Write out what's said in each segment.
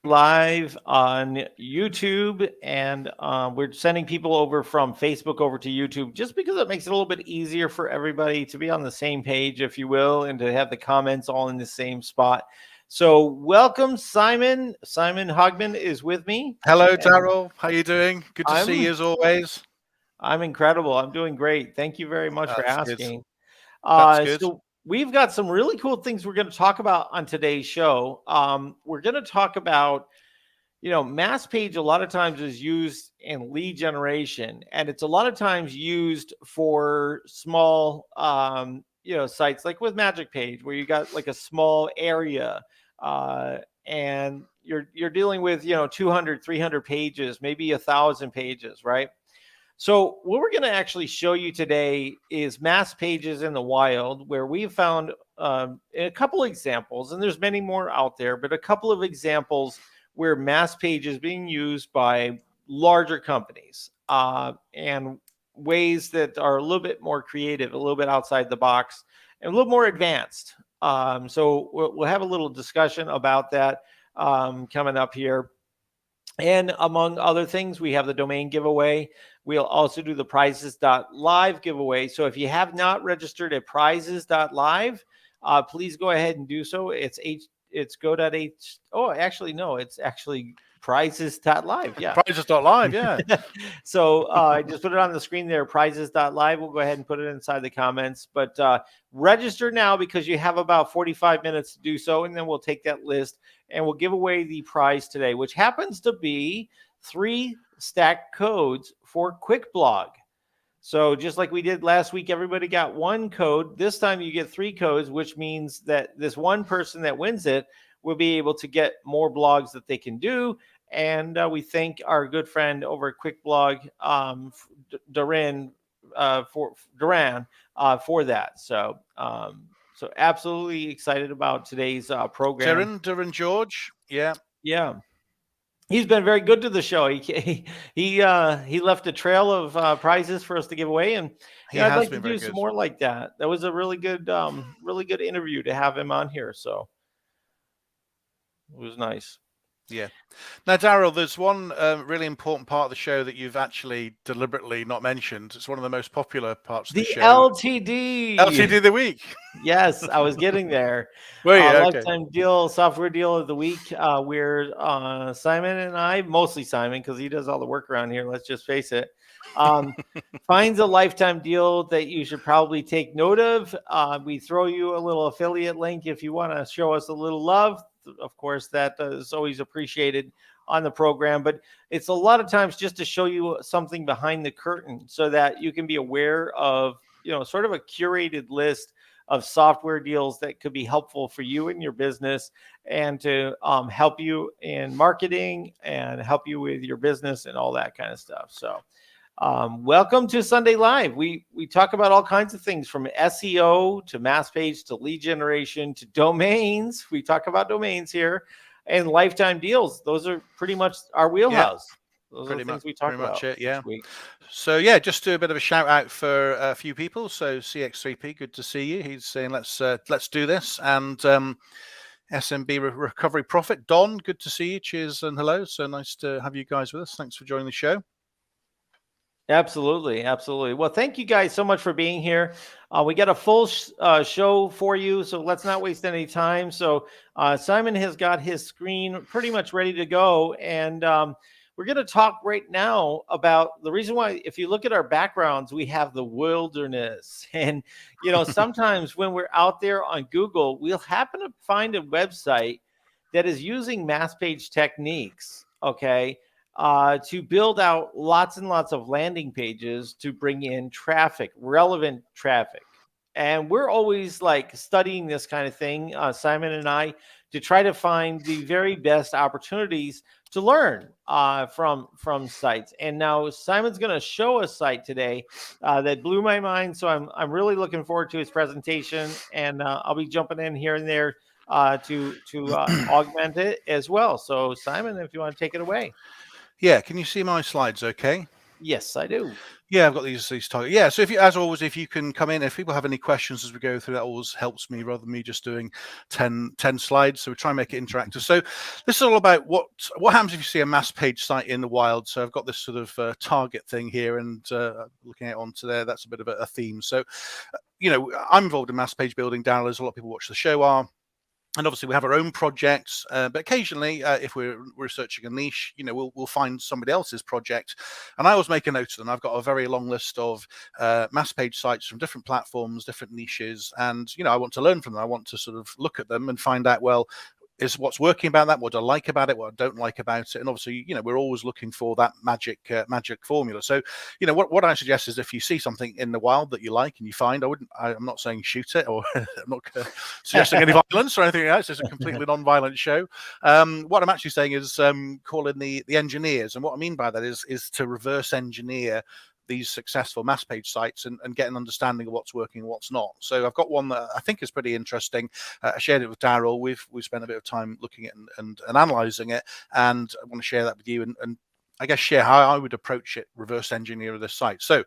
live on YouTube, and we're sending people over from Facebook over to YouTube just because it makes it a little bit easier for everybody to be on the same page, if you will, and to have the comments all in the same spot. So welcome, Simon. Simon Hogman is with me. Hello, And Daryl. How you doing? Good to see I'm you as always. I'm incredible. I'm doing great. Thank you very much for That's good. asking. That's good. So we've got some really cool things we're going to talk about on today's show. We're going to talk about, mass page a lot of times is used in lead generation, and it's a lot of times used for small, sites like with Magic Page, where you got like a small area, and you're dealing with 200, 300 pages, maybe 1,000 pages, right? So what we're going to actually show you today is mass pages in the wild, where we've found a couple examples, and there's many more out there, but a couple of examples where mass page is being used by larger companies, and ways that are a little bit more creative, a little bit outside the box, and a little more advanced. So we'll have a little discussion about that coming up here. And among other things, we have the domain giveaway. We'll also do the prizes.live giveaway. So if you have not registered at prizes.live, please go ahead and do so. It's go.h. Oh, actually, no, it's actually prizes.live. Yeah. Prizes.live, yeah. So I just put it on the screen there, prizes.live. We'll go ahead and put it inside the comments. But register now, because you have about 45 minutes to do so, and then we'll take that list and we'll give away the prize today, which happens to be 3 stacked codes for QuickBlog. So just like we did last week, everybody got 1 code. This time you get 3 codes, which means that this one person that wins it will be able to get more blogs that they can do. And we thank our good friend over at QuickBlog, Duran, for that. So absolutely excited about today's program. Darren George, yeah. Yeah. He's been very good to the show. He left a trail of prizes for us to give away, and I'd like to do some more like that. That was a really good interview to have him on here. So it was nice. Yeah. Now, Daryl, there's one really important part of the show that you've actually deliberately not mentioned. It's one of the most popular parts of the show. LTD. LTD of the week. Yes, I was getting there. Well, yeah, okay. Lifetime deal, software deal of the week. We're Simon and I, mostly Simon, because he does all the work around here. Let's just face it. Finds a lifetime deal that you should probably take note of. We throw you a little affiliate link if you want to show us a little love. Of course, that is always appreciated on the program, but it's a lot of times just to show you something behind the curtain so that you can be aware of, sort of a curated list of software deals that could be helpful for you and your business, and to help you in marketing and help you with your business and all that kind of stuff. So welcome to Sunday Live. We talk about all kinds of things, from SEO to mass page to lead generation to domains. We talk about domains here, and lifetime deals. Those are pretty much our wheelhouse. Yeah. Those are the things we talk about. Pretty much it, yeah. This week. So yeah, just do a bit of a shout out for a few people. So CX3P, good to see you. He's saying let's do this. And SMB Recovery Profit, Don, good to see you. Cheers and hello. So nice to have you guys with us. Thanks for joining the show. Absolutely. Well, thank you guys so much for being here. We got a full show for you, so let's not waste any time. So Simon has got his screen pretty much ready to go, and we're going to talk right now about the reason why, if you look at our backgrounds, we have the wilderness. And, sometimes when we're out there on Google, we'll happen to find a website that is using mass page techniques, okay, to build out lots and lots of landing pages to bring in traffic, relevant traffic. And we're always like studying this kind of thing, Simon and I, to try to find the very best opportunities to learn from sites. And now Simon's going to show a site today that blew my mind. So I'm really looking forward to his presentation, and I'll be jumping in here and there to augment it as well. So Simon, if you want to take it away. Yeah, can you see my slides okay? Yes, I do. Yeah, I've got these targets. Yeah, so if you, as always, if you can come in, if people have any questions as we go through, that always helps me rather than me just doing 10 slides. So we try and make it interactive. So this is all about what happens if you see a mass page site in the wild. So I've got this sort of target thing here, and looking at onto there, that's a bit of a theme. So, I'm involved in mass page building. Daryl, as a lot of people watch the show are. And obviously we have our own projects, but occasionally, if we're researching a niche, we'll find somebody else's project, and I always make a note of them. I've got a very long list of mass page sites from different platforms, different niches, and I want to learn from them. I want to sort of look at them and find out, well, is what's working about that, what I like about it, what I don't like about it. And obviously, we're always looking for that magic formula. So, what I suggest is if you see something in the wild that you like and you find, I'm not saying shoot it, or I'm not suggesting any violence or anything else. It's a completely non-violent show. What I'm actually saying is call in the engineers. And what I mean by that is to reverse engineer these successful mass page sites and get an understanding of what's working and what's not. So I've got one that I think is pretty interesting. I shared it with Daryl. We've spent a bit of time looking at and analyzing it, and I want to share that with you and I guess share how I would approach it, reverse engineer this site. So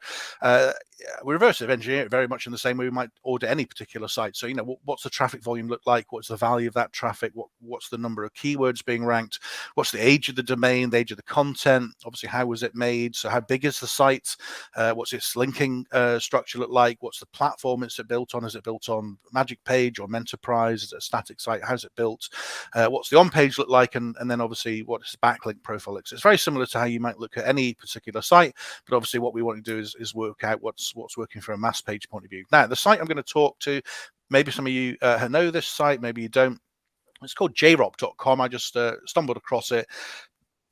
we reverse engineer it very much in the same way we might order any particular site. So, what's the traffic volume look like? What's the value of that traffic? What's the number of keywords being ranked? What's the age of the domain, the age of the content? Obviously, how was it made? So how big is the site? What's its linking structure look like? What's the platform it's built on? Is it built on Magic Page or Mentorprise? Is it a static site? How's it built? What's the on-page look like? And then obviously, what is the backlink profile like? So it's very similar to how you might look at any particular site, but obviously what we want to do is work out what's working from a mass page point of view. Now, the site I'm going to talk to, maybe some of you know this site, maybe you don't. It's called jrop.com. I just stumbled across it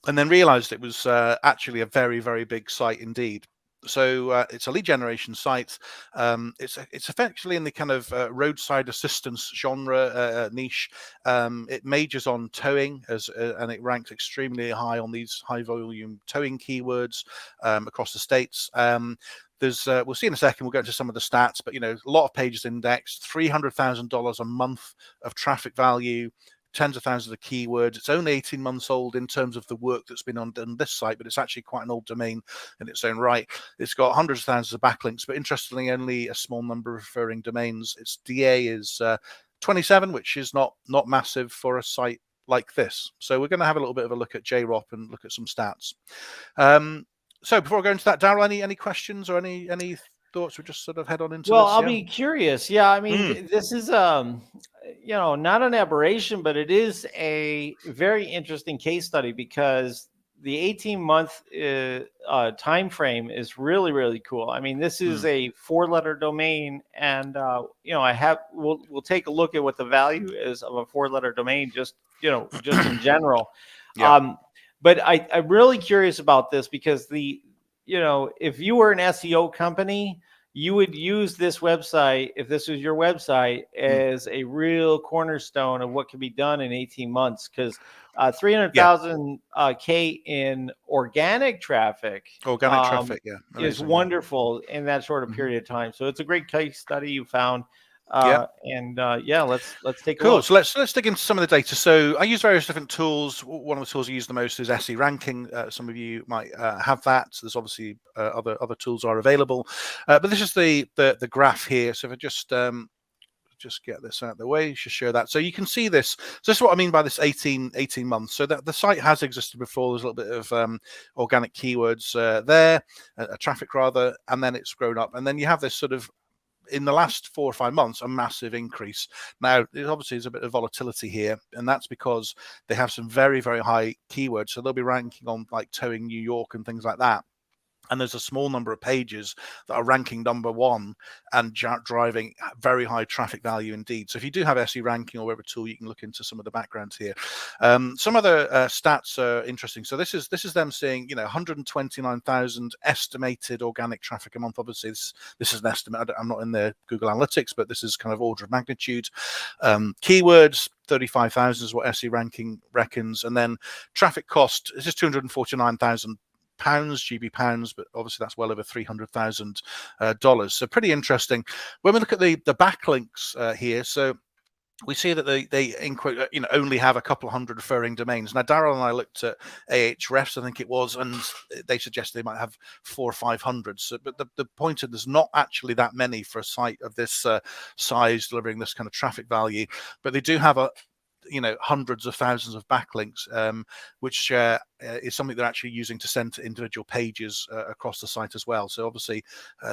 and then realized it was actually a very, very big site indeed. So it's a lead generation site. It's effectively in the kind of roadside assistance genre niche. It majors on towing and it ranks extremely high on these high volume towing keywords across the states. We'll see in a second, we'll go into some of the stats, but a lot of pages indexed, $300,000 a month of traffic value, tens of thousands of keywords. It's only 18 months old in terms of the work that's been on this site, but it's actually quite an old domain in its own right. It's got hundreds of thousands of backlinks, but interestingly, only a small number of referring domains. Its DA is 27, which is not massive for a site like this. So we're going to have a little bit of a look at JROP and look at some stats. So before I go into that, Daryl, any questions or any thoughts? We just sort of head on into Well, this. I'll be curious. Yeah, I mean, this is not an aberration, but it is a very interesting case study because the 18-month time frame is really, really cool. I mean, this is a 4-letter domain, and we'll take a look at what the value is of a 4-letter domain, just in general. Yeah. But I'm really curious about this because if you were an SEO company, you would use this website, if this was your website, as a real cornerstone of what can be done in 18 months. Because 300,000 K in organic traffic, traffic, is wonderful in that short of period of time. So it's a great case study you found. Let's take a cool. look. So let's dig into some of the data. So I use various different tools. One of the tools I use the most is SE ranking. Some of you might have that. So there's obviously other tools are available, but this is the graph here. So if I just get this out of the way, just show that. So you can see this. So this is what I mean by this 18 months. So that the site has existed before. There's a little bit of organic keywords there, traffic rather, and then it's grown up. And then you have this sort of, in the last 4 or 5 months, a massive increase. Now, there obviously is a bit of volatility here, and that's because they have some very, very high keywords. So they'll be ranking on like towing New York and things like that. And there's a small number of pages that are ranking #1 and driving very high traffic value indeed. So if you do have SE ranking or whatever tool, you can look into some of the backgrounds here. Some other stats are interesting. So this is them saying 129,000 estimated organic traffic a month. Obviously, this is an estimate. I'm not in the Google Analytics, but this is kind of order of magnitude. Keywords, 35,000 is what SE ranking reckons, and then traffic cost. This is 249,000 GB pounds, but obviously that's well over $300,000. So pretty interesting. When we look at the backlinks here, so we see that they in quote, only have a couple of hundred referring domains. Now, Daryl and I looked at Ahrefs, I think it was, and they suggest they might have 400 or 500. So, but the point is, there's not actually that many for a site of this size delivering this kind of traffic value. But they do have hundreds of thousands of backlinks, which is something they're actually using to send to individual pages across the site as well. So obviously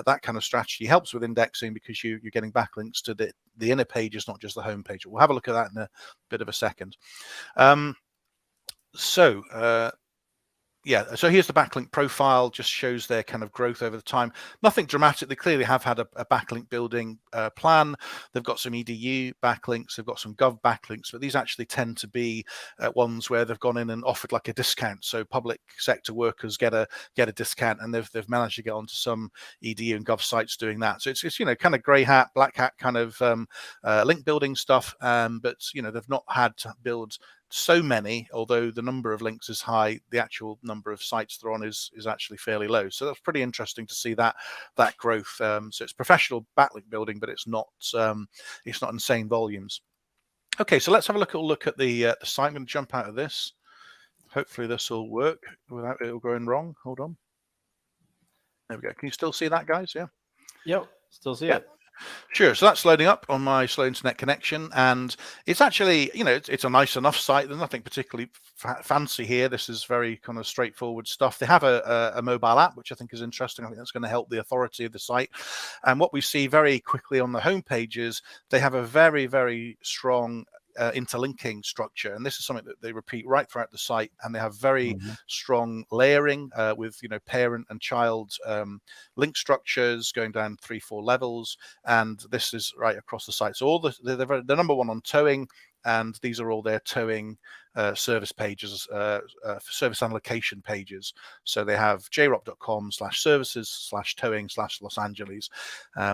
that kind of strategy helps with indexing, because you're getting backlinks to the inner pages, not just the home page. We'll have a look at that in a bit of a second. Yeah, so here's the backlink profile, just shows their kind of growth over the time. Nothing dramatic. They clearly have had a backlink building plan. They've got some EDU backlinks, they've got some gov backlinks, but these actually tend to be ones where they've gone in and offered like a discount. So public sector workers get a discount, and they've managed to get onto some EDU and gov sites doing that. So it's kind of grey hat, black hat kind of link building stuff, but they've not had to build so many, although the number of links is high, the actual number of sites they're on is actually fairly low. So that's pretty interesting to see that growth. So it's professional backlink building, but it's not insane volumes. Okay, so let's have a look at the site. I'm going to jump out of this. Hopefully this will work without it all going wrong. Hold on. There we go. Can you still see that, guys? Yeah. Yep. Still see it. Sure. So that's loading up on my slow internet connection, and it's actually, it's a nice enough site. There's nothing particularly fancy here. This is very kind of straightforward stuff. They have a mobile app, which I think is interesting. I think that's going to help the authority of the site. And what we see very quickly on the home page is they have a very, very strong interlinking structure, and this is something that they repeat right throughout the site, and they have very strong layering with parent and child link structures going down 3-4 levels, and this is right across the site. So all they're number one on towing, and these are all their towing service pages, service and location pages. So they have jrock.com/services/towing/Los Angeles.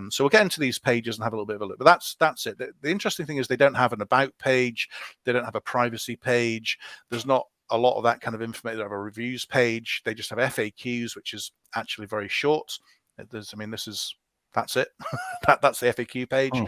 So we'll get into these pages and have a little bit of a look. But that's it. The interesting thing is they don't have an about page. They don't have a privacy page. There's not a lot of that kind of information. They have a reviews page. They just have FAQs, which is actually very short. That's it. That's the FAQ page.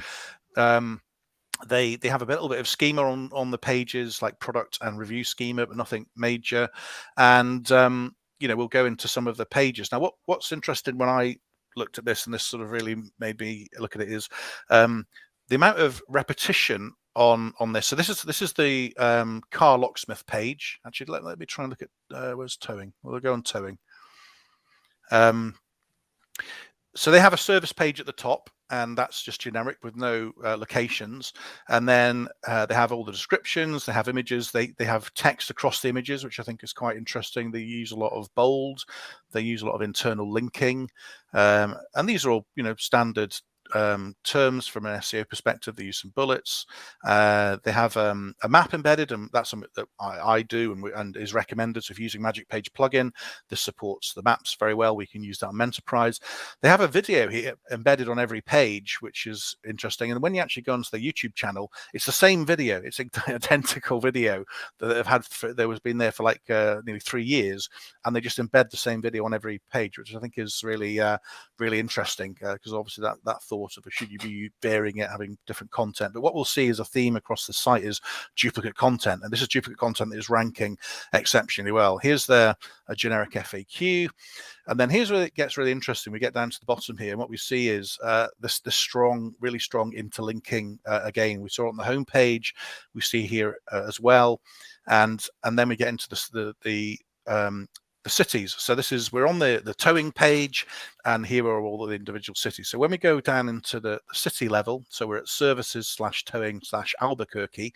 They have a little bit of schema on the pages, like product and review schema, but nothing major. And we'll go into some of the pages. Now, what's interesting when I looked at this, and this sort of really made me look at it, is the amount of repetition on this. So this is the car locksmith page. Actually, let me try and look at where's towing. We'll go on towing. So they have a service page at the top, and that's just generic with no locations. And then they have all the descriptions, they have images, they have text across the images, which I think is quite interesting. They use a lot of bold, they use a lot of internal linking. And these are all, standard terms from an SEO perspective. They use some bullets. They have a map embedded, and that's something that I do and is recommended. So if you're using Magic Page plugin, this supports the maps very well. We can use that on Enterprise. They have a video here embedded on every page, which is interesting. And when you actually go onto the YouTube channel, it's the same video. It's an identical video that they've had. Been there for like nearly 3 years, and they just embed the same video on every page, which I think is really really interesting, because obviously that thought of should you be varying it, having different content. But what we'll see as a theme across the site is duplicate content, and this is duplicate content that is ranking exceptionally well. Here's a generic FAQ, and then here's where it gets really interesting. We get down to the bottom here, and what we see is this really strong interlinking. Again, we saw it on the home page, we see here as well, and then we get into the cities. So we're on the towing page, and here are all the individual cities. So when we go down into the city level, so we're at services/towing/Albuquerque,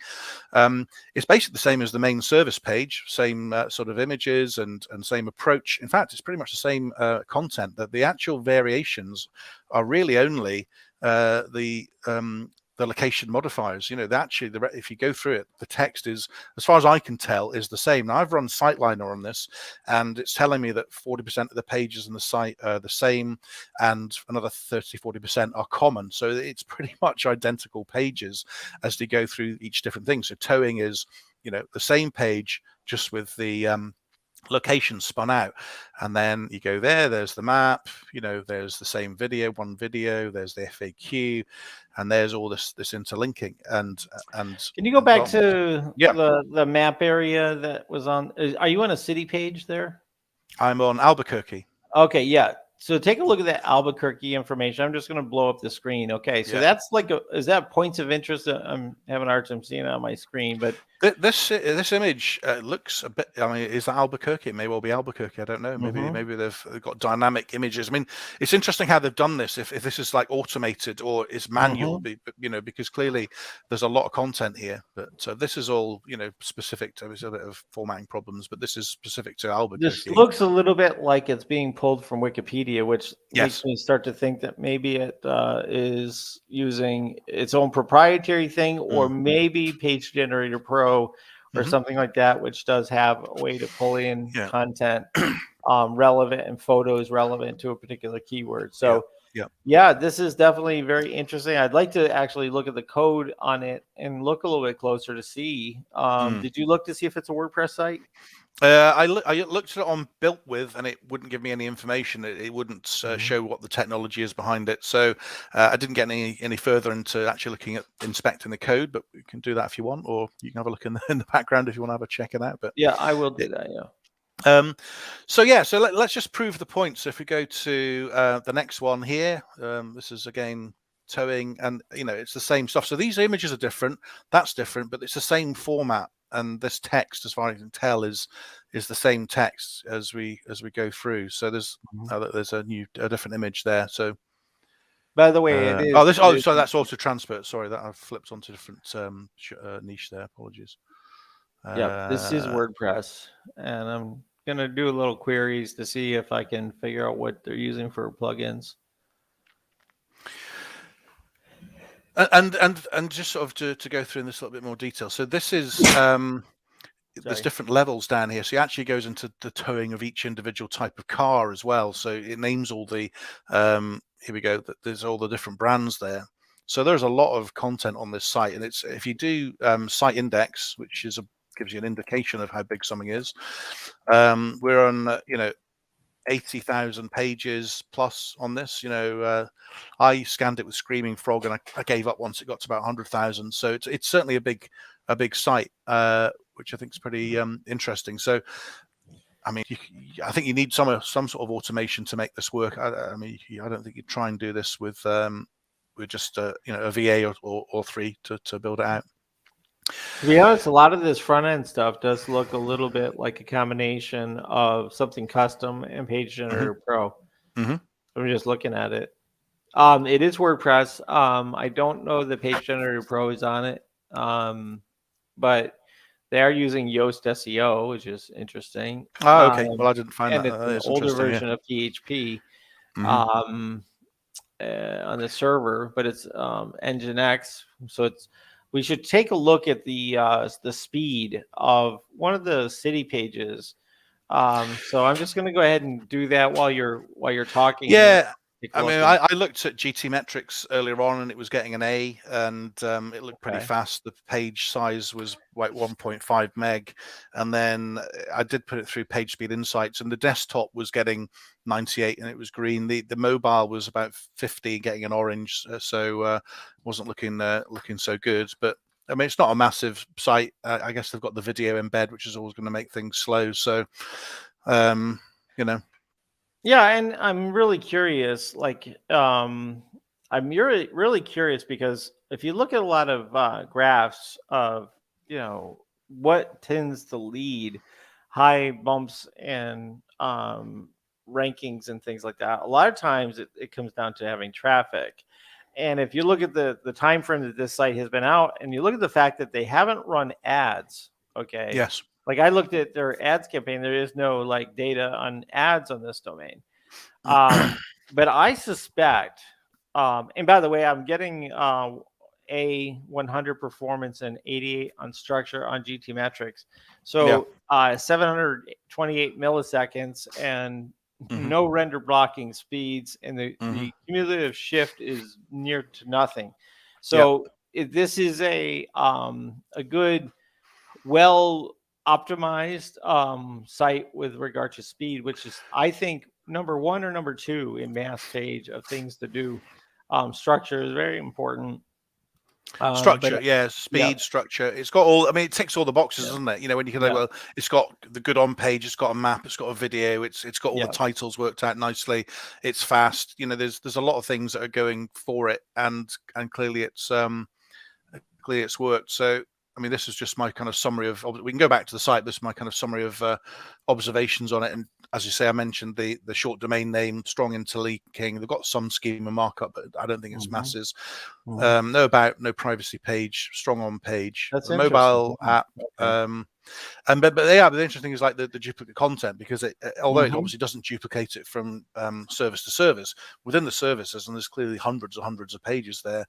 it's basically the same as the main service page, same sort of images and same approach. In fact, it's pretty much the same content. That the actual variations are really only the location modifiers. If you go through it, the text is, as far as I can tell, is the same. Now, I've run Siteliner on this, and it's telling me that 40% of the pages in the site are the same, and another 30-40% are common. So it's pretty much identical pages as they go through each different thing. So towing is, the same page, just with the locations spun out, and then you go there's the map, there's the same video, one video, there's the FAQ, and there's all this interlinking and Can you go back development. to the map area that was on? Are you on a city page there? I'm on Albuquerque. Okay, yeah. So take a look at that Albuquerque information. I'm just going to blow up the screen. Okay, so that's like is that points of interest? I'm having a hard time seeing it on my screen, but this image looks a bit. I mean, is that Albuquerque? It may well be Albuquerque. I don't know. Maybe they've got dynamic images. I mean, it's interesting how they've done this. If this is like automated or it's manual, because clearly there's a lot of content here. But this is all specific to. There's a bit of formatting problems, but this is specific to Albuquerque. This looks a little bit like it's being pulled from Wikipedia, which makes me start to think that maybe it is using its own proprietary thing, or maybe Page Generator Pro or something like that, which does have a way to pull in content relevant and photos relevant to a particular keyword. So yeah, this is definitely very interesting. I'd like to actually look at the code on it and look a little bit closer to see. Did you look to see if it's a WordPress site? I looked at it on Built With, and it wouldn't give me any information. It wouldn't show what the technology is behind it. So I didn't get any further into actually looking at inspecting the code. But we can do that if you want, or you can have a look in the background if you want to have a check it out. But yeah, I will do that. Yeah. So let's just prove the point. So if we go to the next one here, this is again towing, and it's the same stuff. So these images are different. That's different, but it's the same format. And this text, as far as I can tell, is the same text as we go through. So there's a different image there. So by the way, it is. So that's also transport. Sorry, that I've flipped onto different niche there. Apologies. Yeah, this is WordPress, and I'm gonna do a little queries to see if I can figure out what they're using for plugins. And just sort of to go through in this a little bit more detail. So this is there's different levels down here. So it actually goes into the towing of each individual type of car as well. So it names all the here we go. There's all the different brands there. So there's a lot of content on this site, and it's if you do site index, which gives you an indication of how big something is. We're on 80,000 pages plus on this. I scanned it with Screaming Frog, and I gave up once it got to about 100,000. So it's certainly a big site, which I think is pretty interesting. So I mean, I think you need some sort of automation to make this work. I mean, I don't think you'd try and do this with just a VA or three to build it out. To be honest, a lot of this front end stuff does look a little bit like a combination of something custom and Page Generator Pro. I'm just looking at it. It is WordPress. I don't know the Page Generator Pro is on it, but they are using Yoast SEO, which is interesting. Oh, okay. Well, I didn't find and that. it's an older version of PHP on the server, but it's Nginx. So we should take a look at the speed of one of the city pages. So I'm just going to go ahead and do that while you're talking. Yeah. I mean, I looked at GT Metrics earlier on, and it was getting an A, and it looked pretty fast. The page size was like 1.5 meg, and then I did put it through PageSpeed Insights, and the desktop was getting 98, and it was green. The mobile was about 50, getting an orange, so wasn't looking so good. But I mean, it's not a massive site. I guess they've got the video embed, which is always going to make things slow. So, Yeah, and I'm really curious. I'm really curious because if you look at a lot of graphs of what tends to lead high bumps and rankings and things like that, a lot of times it comes down to having traffic. And if you look at the time frame that this site has been out, and you look at the fact that they haven't run ads, okay? Yes. Like I looked at their ads campaign, there is no data on ads on this domain. But I suspect, and by the way, I'm getting a 100 performance and 88 on structure on GT Metrics. So 728 milliseconds and no render blocking speeds, and the cumulative shift is near to nothing. So this is a good, well optimized site with regard to speed, which is, I think, number one or number two in mass page of things to do. Structure is very important. Structure, yeah, Yeah, speed, structure. It's got all. I mean, it ticks all the boxes, yeah, doesn't it? You know, when you can say, yeah, well, it's got the good on page, it's got a map, it's got a video, it's got all the yeah. titles worked out nicely, it's fast. You know, there's a lot of things that are going for it, and clearly it's worked. So, I mean, this is just my kind of summary of. We can go back to the site. This is my kind of summary of observations on it. And as you say, I mentioned the short domain name, strong into linking. They've got some schema markup, but I don't think it's masses. No privacy page, strong on page. That's The interesting. mobile app. Okay. But the interesting thing is like the duplicate content, because although it Mhm. obviously doesn't duplicate it from service to service, within the services, and there's clearly hundreds of pages there.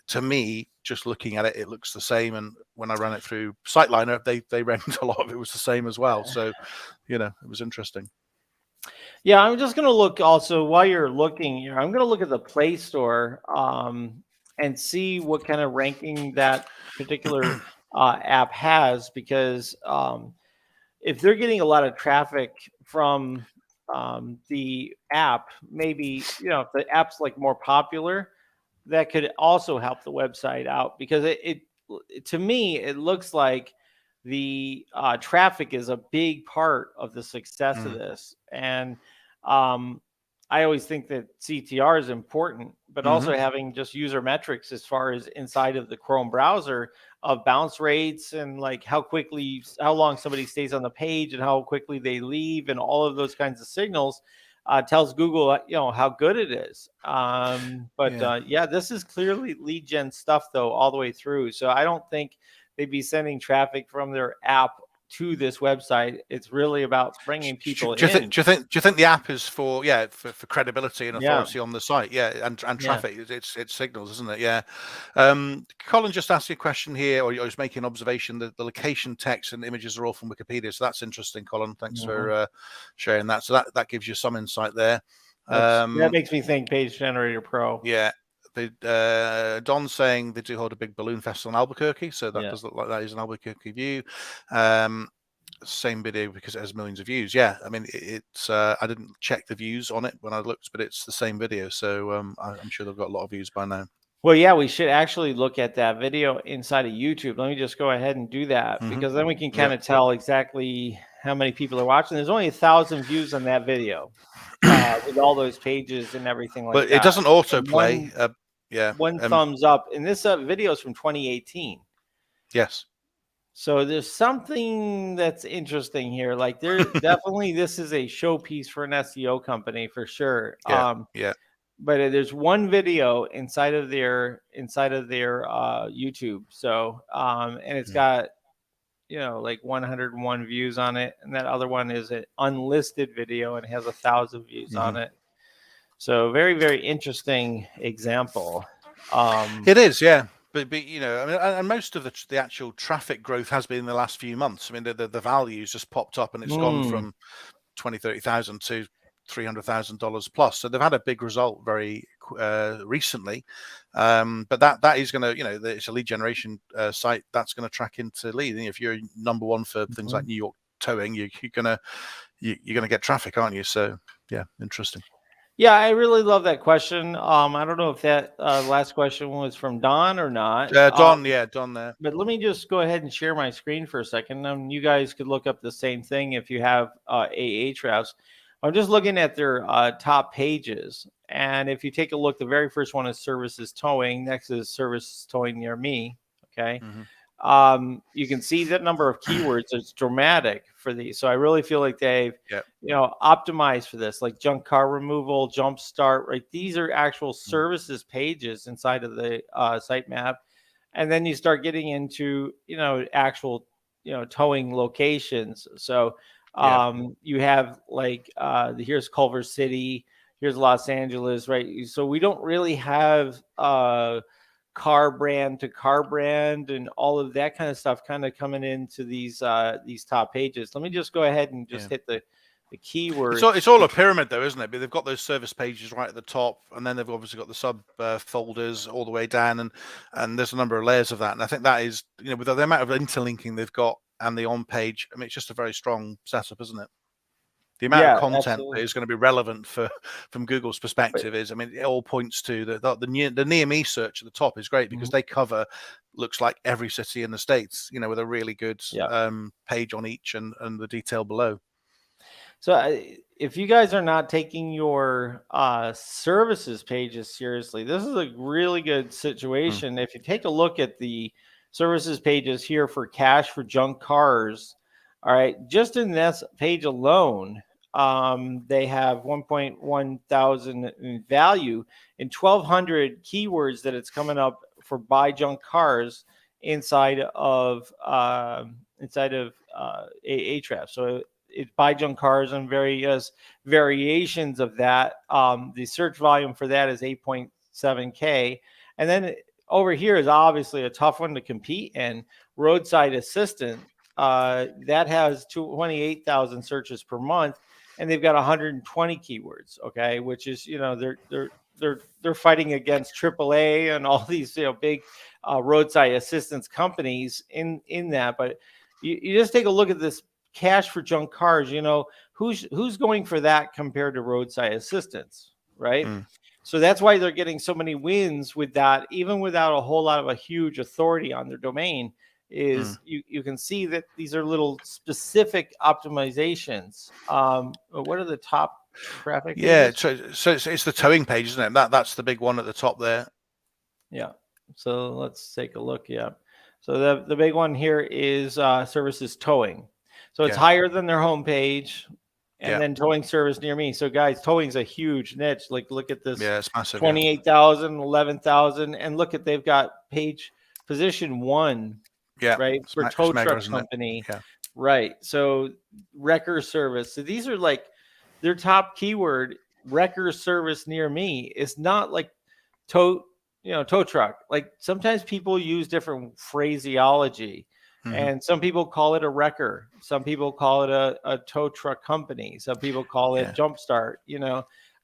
To me, just looking at it, it looks the same. And when I ran it through Siteliner, they rendered a lot of it was the same as well. So, you know, it was interesting. Yeah, I'm just going to look also while you're looking here. I'm going to look at the Play Store and see what kind of ranking that particular app has, because if they're getting a lot of traffic from the app, maybe, if the app's like more popular, that could also help the website out, because it to me, it looks like the traffic is a big part of the success of this. And um, I always think that CTR is important, but also having just user metrics as far as inside of the Chrome browser of bounce rates and like how long somebody stays on the page and how quickly they leave, and all of those kinds of signals tells Google, how good it is. Yeah, this is clearly lead gen stuff though, all the way through. So I don't think they'd be sending traffic from their app to this website. It's really about bringing people in. Do you think the app is for credibility and Yeah. authority on the site? Yeah, and Yeah. traffic. It's signals, isn't it? Yeah. Colin just asked you a question here, or was making an observation that the location text and images are all from Wikipedia. So that's interesting, Colin. Thanks for sharing that. So that gives you some insight there. That makes me think Page Generator Pro. Yeah. Don's saying they do hold a big balloon festival in Albuquerque, so that does look like that is an Albuquerque view. Same video because it has millions of views. Yeah, I mean it's I didn't check the views on it when I looked, but it's the same video, so I'm sure they've got a lot of views by now. Well, yeah, we should actually look at that video inside of YouTube. Let me just go ahead and do that, because then we can kind of tell exactly how many people are watching. There's only 1,000 views on that video with all those pages and everything like that. But it doesn't autoplay. One thumbs up. And this video is from 2018. Yes. So there's something that's interesting here. Like there definitely, this is a showpiece for an SEO company for sure. Yeah. But there's one video inside of their YouTube. So and it's got like 101 views on it, and that other one is an unlisted video and has 1,000 views on it. So very, very interesting example. It is, yeah. But I mean, and most of the actual traffic growth has been in the last few months. I mean, the values just popped up, and it's gone from 30,000 to $300,000 plus. So they've had a big result very recently. But that is going to, it's a lead generation site that's going to track into lead. And if you're number one for things like New York towing, you're gonna get traffic, aren't you? So yeah, interesting. Yeah, I really love that question. I don't know if that last question was from Don or not. Don there. But let me just go ahead and share my screen for a second. You guys could look up the same thing if you have Ahrefs. I'm just looking at their top pages. And if you take a look, the very first one is services towing. Next is services towing near me. Okay. You can see that number of keywords. It's dramatic for these. So I really feel like they've, optimized for this, like junk car removal, jump start, right? These are actual services pages inside of the sitemap. And then you start getting into, actual, towing locations. So you have like, here's Culver City, here's Los Angeles, right? So we don't really have, car brand to car brand and all of that kind of stuff kind of coming into these top pages. Let me just go ahead and just hit the keywords. It's all a pyramid though, isn't it? But they've got those service pages right at the top, and then they've obviously got the sub folders all the way down, and there's a number of layers of that. And I think that is, with the amount of interlinking they've got and the on page. I mean, it's just a very strong setup, isn't it? The amount of content that is going to be relevant from Google's perspective is, I mean, it all points to the near me search at the top is great because they cover, looks like every city in the States, with a really good page on each and the detail below. So if you guys are not taking your services pages seriously, this is a really good situation. If you take a look at the services pages here for cash for junk cars, all right, just in this page alone, they have 1.1 thousand in value and 1,200 keywords that it's coming up for buy junk cars inside of Ahrefs. So it's buy junk cars and various variations of that. The search volume for that is 8.7K. And then over here is obviously a tough one to compete in. Roadside assistant, that has 28,000 searches per month, and they've got 120 keywords. Okay, which is they're fighting against AAA and all these big roadside assistance companies in that. But you just take a look at this cash for junk cars. Who's going for that compared to roadside assistance, right? So that's why they're getting so many wins with that, even without a whole lot of a huge authority on their domain. Is you can see that these are little specific optimizations. What are the top traffic pages? So it's the towing page, isn't it? That's the big one at the top there. Yeah. So let's take a look. Yeah. So the big one here is services towing. So it's higher than their homepage, and then towing service near me. So guys, towing is a huge niche. Like, look at this. Yeah, it's massive. 28,000, 11,000, and look at, they've got page position 1. Yeah, right, for tow truck company. Right. So wrecker service. So these are like their top keyword. Wrecker service near me is not like tow truck. Like, sometimes people use different phraseology. And some people call it a wrecker. Some people call it a tow truck company. Some people call it Jumpstart.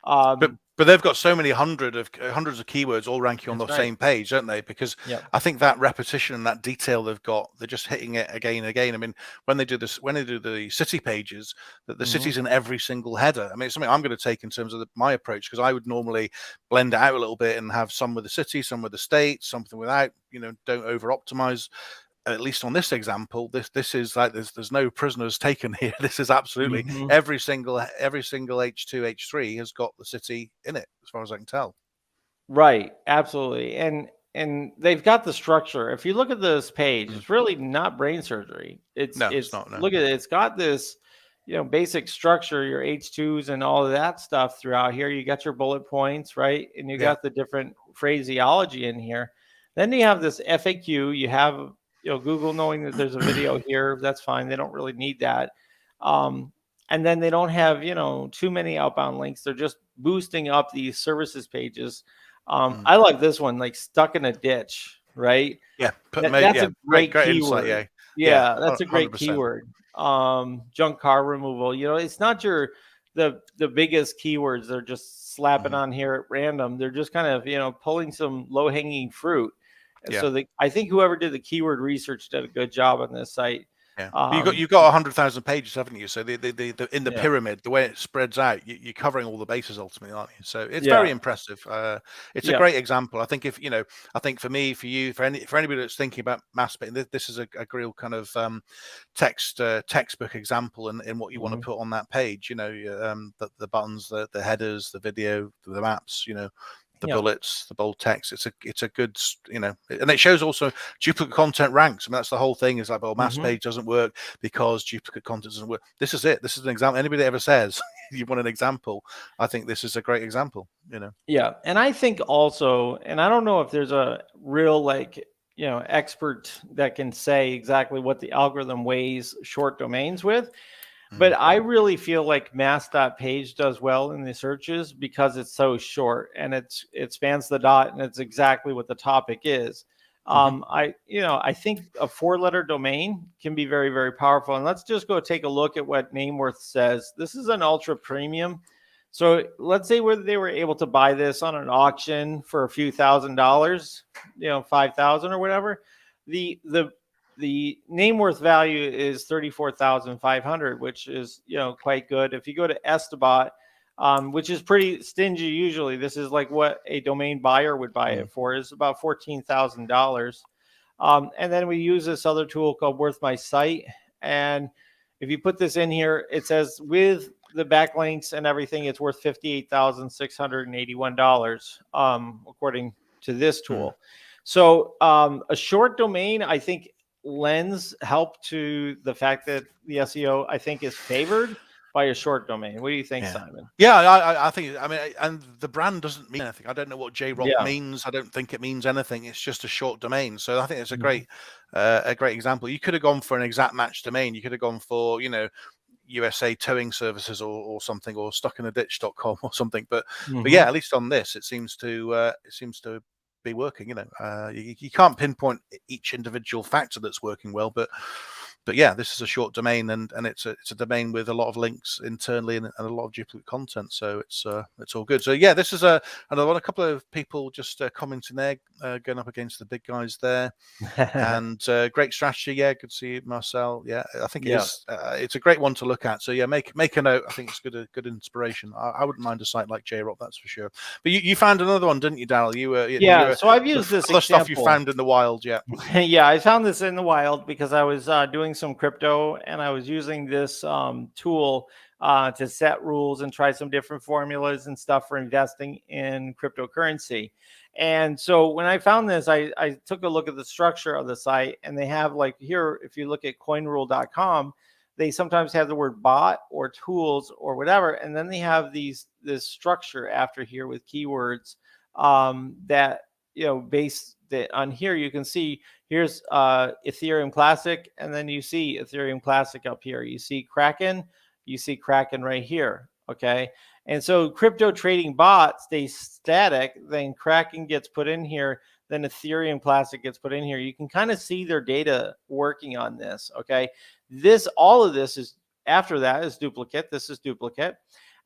But they've got so many hundreds of keywords all ranking on the same page, don't they? Because I think that repetition and that detail they've got, they're just hitting it again and again. I mean, when they do the city pages, the city's in every single header. I mean, it's something I'm going to take in terms of my approach, because I would normally blend it out a little bit and have some with the city, some with the state, something without. Don't over optimize. At least on this example, this is like there's no prisoners taken here. This is absolutely every single H2, H3 has got the city in it, as far as I can tell. Right, absolutely, and they've got the structure. If you look at this page, it's really not brain surgery. It's not. No. Look at it. It's got this, basic structure, your H2s and all of that stuff throughout here. You got your bullet points, right, and you got the different phraseology in here. Then you have this FAQ. You have Google knowing that there's a video here. That's fine. They don't really need that. And then they don't have, too many outbound links. They're just boosting up these services pages. I like this one, like stuck in a ditch, right? Yeah. That's a great keyword. Insight, that's a great 100%. Keyword. Junk car removal. It's not the biggest keywords they're just slapping on here at random. They're just kind of, pulling some low hanging fruit. So I think whoever did the keyword research did a good job on this site. Yeah, you've got 100,000 pages, haven't you? So the in the pyramid, the way it spreads out, you're covering all the bases ultimately, aren't you? So it's very impressive. It's a great example. I think I think for me, for you, for anybody that's thinking about mass spec, this is a real kind of textbook example in what you want to put on that page. The buttons, the headers, the video, the maps. The bullets, the bold text. It's a good, and it shows also duplicate content ranks. I mean, that's the whole thing. Is like, well, mass page doesn't work because duplicate content doesn't work. This is it. This is an example. Anybody that ever says you want an example, I think this is a great example. Yeah, and I think also, and I don't know if there's a real expert that can say exactly what the algorithm weighs short domains with. But I really feel like mass.page does well in the searches because it's so short and it spans the dot and it's exactly what the topic is. I think a 4-letter domain can be very, very powerful. And let's just go take a look at what Nameworth says. This is an ultra premium. So let's say whether they were able to buy this on an auction for a few $1,000s, $5,000 or whatever. The the name worth value is 34,500, which is, quite good. If you go to Estabot, which is pretty stingy usually, this is like what a domain buyer would buy it for, is about $14,000. And then we use this other tool called Worth My Site. And if you put this in here, it says with the backlinks and everything, it's worth $58,681, according to this tool. So a short domain, I think, lends help to the fact that the SEO, I think, is favored by a short domain. What do you think, Simon? Yeah, I think, and the brand doesn't mean anything. I don't know what JRock means. I don't think it means anything. It's just a short domain. So I think it's a great example. You could have gone for an exact match domain. You could have gone for, USA towing services or something, or stuckinaditch.com or something. But yeah, at least on this, it seems to be working. You can't pinpoint each individual factor that's working well, but yeah, this is a short domain, and it's a domain with a lot of links internally and a lot of duplicate content, so it's all good. So yeah, this is a couple of people just commenting there, going up against the big guys there, and great strategy. Yeah, good to see you, Marcel. Yeah, I think it's a great one to look at. So yeah, make a note. I think it's good inspiration. I wouldn't mind a site like JRock, that's for sure. But you found another one, didn't you, Daryl? So I've used this example. Stuff you found in the wild. Yeah. Yeah, I found this in the wild because I was doing some crypto, and I was using this tool to set rules and try some different formulas and stuff for investing in cryptocurrency. And so when I found this, I took a look at the structure of the site, and they have, like, here, if you look at coinrule.com, they sometimes have the word bot or tools or whatever, and then they have this structure after here with keywords that, based on here, you can see here's Ethereum Classic, and then you see Ethereum Classic up here. You see Kraken right here. Okay. And so crypto trading bot stays static, then Kraken gets put in here, then Ethereum Classic gets put in here. You can kind of see their data working on this. Okay. All of this is, after that is duplicate. This is duplicate.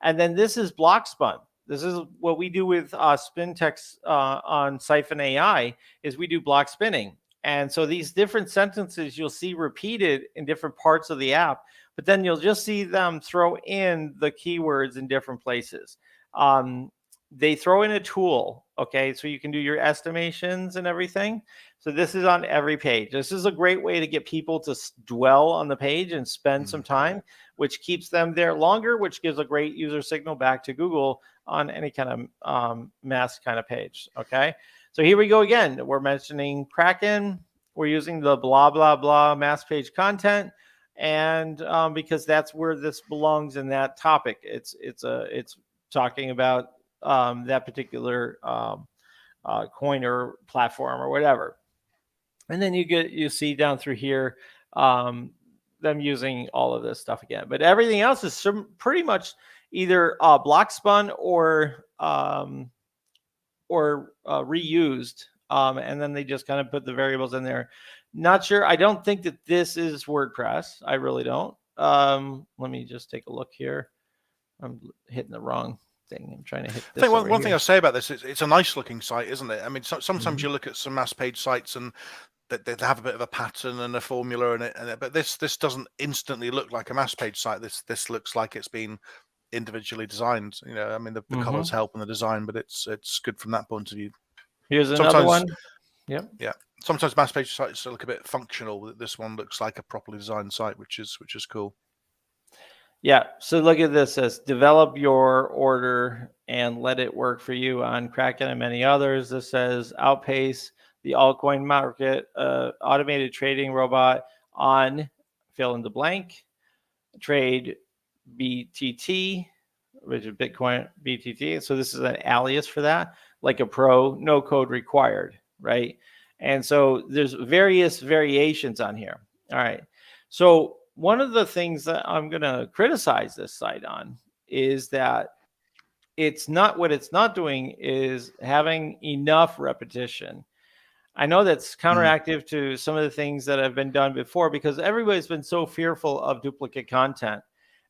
And then this is block spun. This is what we do with spin text on Siphon AI, is we do block spinning. And so these different sentences you'll see repeated in different parts of the app, but then you'll just see them throw in the keywords in different places. They throw in a tool, okay, so you can do your estimations and everything. So this is on every page. This is a great way to get people to dwell on the page and spend some time, which keeps them there longer, which gives a great user signal back to Google on any kind of mass kind of page. Okay, so here we go again. We're mentioning Kraken. We're using the blah blah blah mass page content, and because that's where this belongs in that topic. It's talking about that particular coin or platform or whatever. And then you see down through here them using all of this stuff again. But everything else is pretty much either block spun or reused. And then they just kind of put the variables in there. Not sure. I don't think that this is WordPress. I really don't. Let me just take a look here. I'm hitting the wrong thing. I'm trying to hit this. I think one thing I'll say about this is it's a nice looking site, isn't it? I mean, sometimes you look at some mass page sites and they have a bit of a pattern and a formula in it, but this doesn't instantly look like a mass page site. This looks like it's been individually designed. I mean, the colors help in the design, but it's good from that point of view. Here's another one. Yeah. Sometimes mass page sites look a bit functional. This one looks like a properly designed site, which is cool. Yeah. So look at this. It says develop your order and let it work for you on Kraken and many others. This says outpace the altcoin market, automated trading robot on fill in the blank, trade BTT, which is Bitcoin BTT. So this is an alias for that, like a pro, no code required, right? And so there's various variations on here. All right. So one of the things that I'm going to criticize this site on is that it's not doing is having enough repetition. I know that's counteractive to some of the things that have been done before, because everybody's been so fearful of duplicate content.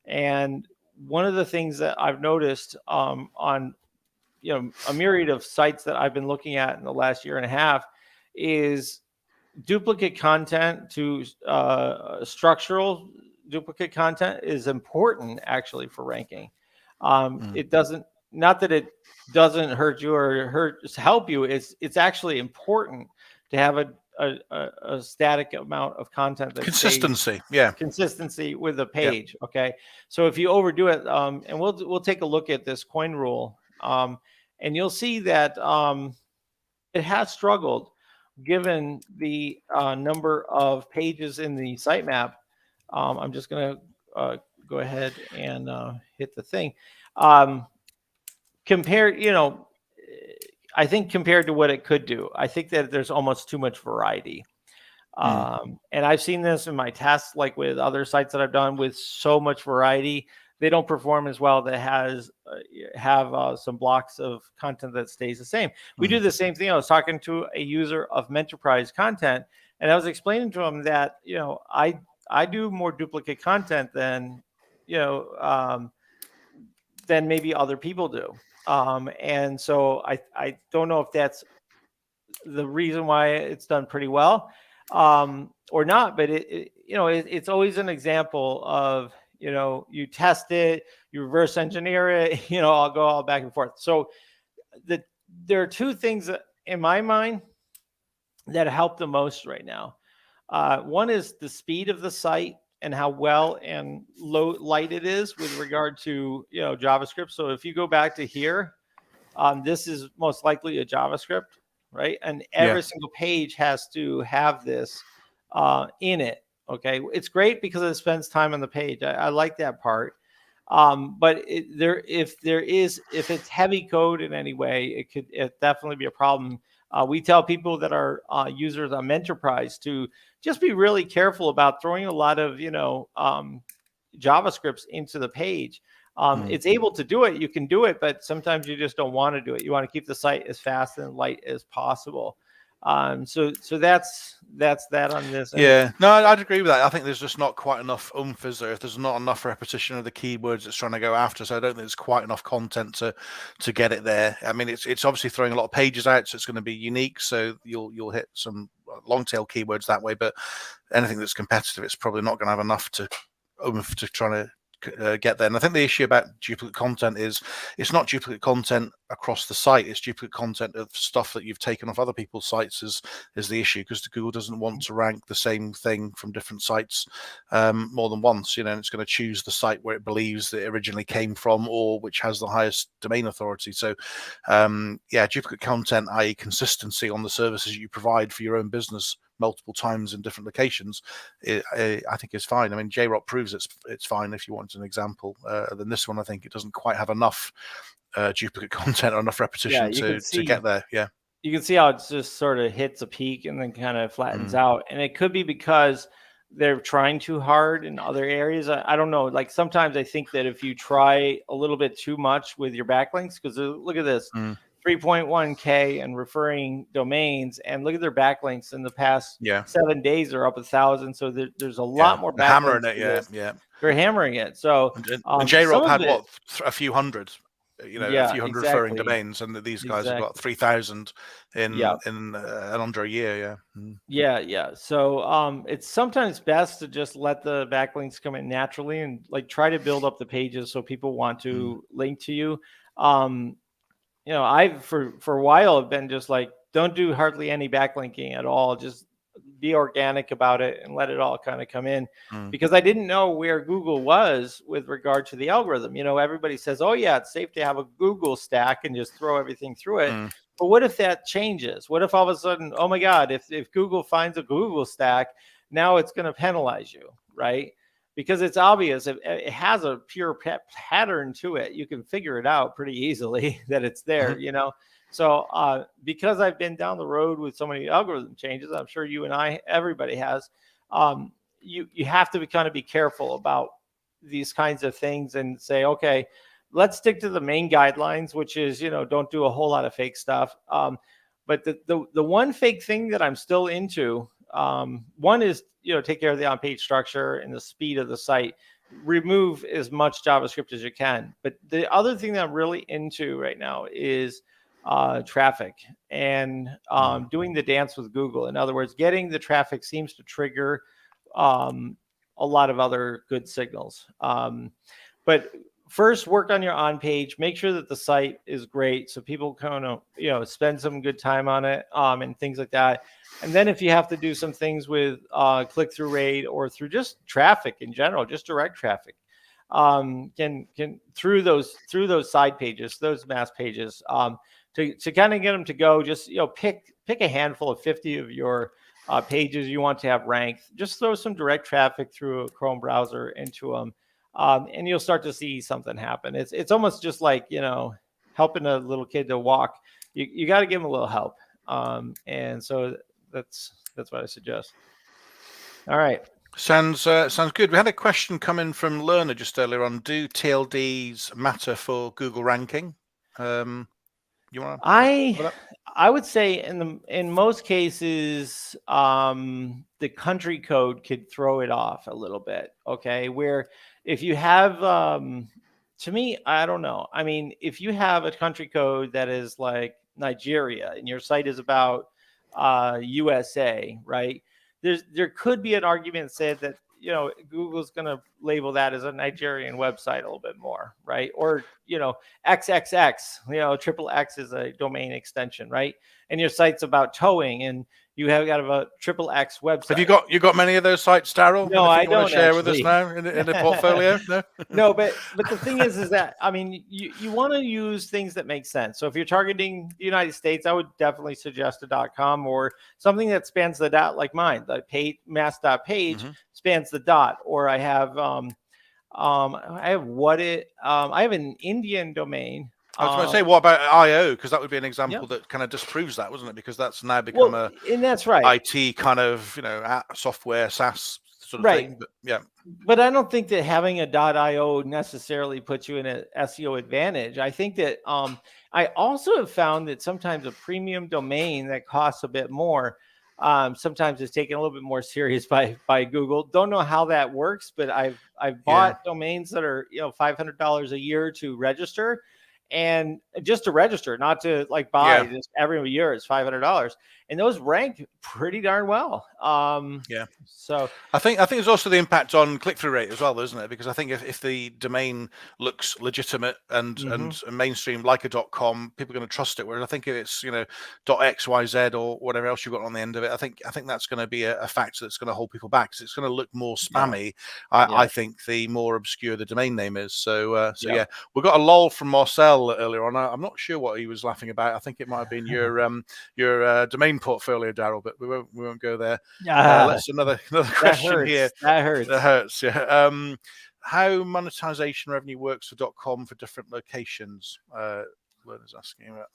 And one of the things that I've noticed on a myriad of sites that I've been looking at in the last year and a half is duplicate content to structural duplicate content is important actually for ranking. It doesn't, not that it doesn't hurt you or help you. It's actually important to have a static amount of content that Consistency, stays consistency with the page. Okay, so if you overdo it, and we'll take a look at this coin rule, and you'll see that it has struggled given the number of pages in the sitemap. I'm just going to go ahead and hit the thing. Compared, I think compared to what it could do, I think that there's almost too much variety. And I've seen this in my tests, like with other sites that I've done with so much variety, they don't perform as well. That have some blocks of content that stays the same. We do the same thing. I was talking to a user of Menterprise content, and I was explaining to him that I do more duplicate content than than maybe other people do. And so I don't know if that's the reason why it's done pretty well or not, but it's always an example of, you test it, you reverse engineer it, I'll go all back and forth. So there are two things that, in my mind, that help the most right now. One is the speed of the site and how well and light it is with regard to JavaScript. So if you go back to here, this is most likely a JavaScript, right? And every single page has to have this in it. Okay, it's great because it spends time on the page. I like that part. But if it's heavy code in any way, it could definitely be a problem. We tell people that are users on Menterprise to just be really careful about throwing a lot of JavaScripts into the page. It's able to do it. You can do it, but sometimes you just don't want to do it. You want to keep the site as fast and light as possible. So that's that on this. Yeah, no, I'd agree with that. I think there's just not quite enough oomph, is there? If there's not enough repetition of the keywords it's trying to go after, so I don't think there's quite enough content to get it there. I mean, it's obviously throwing a lot of pages out, so it's going to be unique. So you'll hit some long tail keywords that way, but anything that's competitive, it's probably not going to have enough to oomph to try to get there. And I think the issue about duplicate content is it's not duplicate content across the site, it's duplicate content of stuff that you've taken off other people's sites is the issue, because Google doesn't want to rank the same thing from different sites more than once, and it's going to choose the site where it believes that it originally came from or which has the highest domain authority. So duplicate content, i.e. consistency on the services you provide for your own business multiple times in different locations, I think is fine. I mean, JROP proves it's fine. If you want an example, then this one, I think it doesn't quite have enough duplicate content or enough repetition to get there. Yeah, you can see how it just sort of hits a peak and then kind of flattens out, and it could be because they're trying too hard in other areas. I don't know. Like sometimes I think that if you try a little bit too much with your backlinks, because look at this. 3.1K and referring domains, and look at their backlinks in the past 7 days are up 1,000. So there's a lot more backlinks. Hammering it, they're hammering it. So and JROP had a few hundred, a few hundred referring domains, and these guys have got 3,000 in under a year. So it's sometimes best to just let the backlinks come in naturally and like try to build up the pages so people want to link to you. I've for a while have been just like, don't do hardly any backlinking at all. Just be organic about it and let it all kind of come in, because I didn't know where Google was with regard to the algorithm. Everybody says, oh yeah, it's safe to have a Google stack and just throw everything through it. But what if that changes? What if all of a sudden, oh my God, if Google finds a Google stack, now it's going to penalize you, right? Because it's obvious, it has a pure pattern to it. You can figure it out pretty easily that it's there, So because I've been down the road with so many algorithm changes, I'm sure you and everybody has, you have to kind of be careful about these kinds of things and say, okay, let's stick to the main guidelines, which is, don't do a whole lot of fake stuff. But the one fake thing that I'm still into, one is, take care of the on-page structure and the speed of the site. Remove as much JavaScript as you can. But the other thing that I'm really into right now is traffic and doing the dance with Google. In other words, getting the traffic seems to trigger a lot of other good signals. But first, work on your on page. Make sure that the site is great so people kind of spend some good time on it and things like that. And then if you have to do some things with click-through rate or through just traffic in general, just direct traffic, can through those side pages, those mass pages, to kind of get them to go, just pick a handful of 50 of your pages you want to have ranked. Just throw some direct traffic through a Chrome browser into them, and you'll start to see something happen. It's almost just like helping a little kid to walk. You got to give them a little help, and so that's what I suggest. All right. Sounds good. We had a question come in from Learner just earlier on. Do TLDs matter for Google ranking? You want to? I would say in most cases, the country code could throw it off a little bit. Okay, where if you have, to me, I don't know. I mean, if you have a country code that is like Nigeria and your site is about USA, right? There could be an argument said that Google's going to label that as a Nigerian website a little bit more, right? Or XXX, triple X is a domain extension, right? And your site's about towing, and you have got a triple X website. Have you got many of those sites, Daryl? No, I don't. Want to share with us now in the portfolio? No, no, but the thing is that I mean, you want to use things that make sense. So if you're targeting the United States, I would definitely suggest a .com or something that spans the dot, like mine. The mass.page spans the dot, or I have I have an Indian domain. I was going to say, what about IO? Because that would be an example that kind of disproves that, wasn't it? Because that's now become and that's right. IT kind of software SaaS sort of thing. But yeah. But I don't think that having a .io necessarily puts you in an SEO advantage. I think that I also have found that sometimes a premium domain that costs a bit more sometimes is taken a little bit more serious by Google. Don't know how that works, but I've bought domains that are $500 a year to register. And just to register, not to like buy, just every year it's $500, and those rank pretty darn well. So I think there's also the impact on click-through rate as well, isn't it? Because I think if the domain looks legitimate and mainstream like a .com, people are going to trust it. Whereas I think if it's .xyz or whatever else you've got on the end of it, I think that's going to be a factor that's going to hold people back, because it's going to look more spammy. I think the more obscure the domain name is. So we got a lol from Marcel earlier on. I'm not sure what he was laughing about. I think it might have been your domain portfolio, Daryl, but we won't go there. Let's another question here. That hurts. Yeah. How monetization revenue works for .com for different locations? Learner's asking about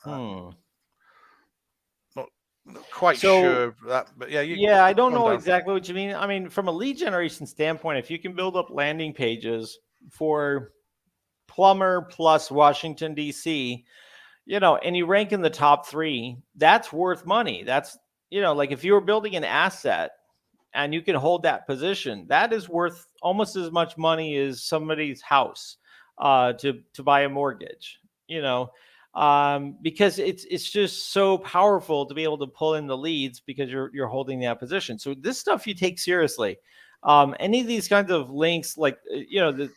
that. Not quite sure that, but I don't know exactly what you mean. I mean, from a lead generation standpoint, if you can build up landing pages for Plumber plus Washington, D.C., and you rank in the top 3, that's worth money. That's, like if you were building an asset and you can hold that position, that is worth almost as much money as somebody's house to buy a mortgage, because it's just so powerful to be able to pull in the leads because you're holding that position. So this stuff you take seriously. Any of these kinds of links, like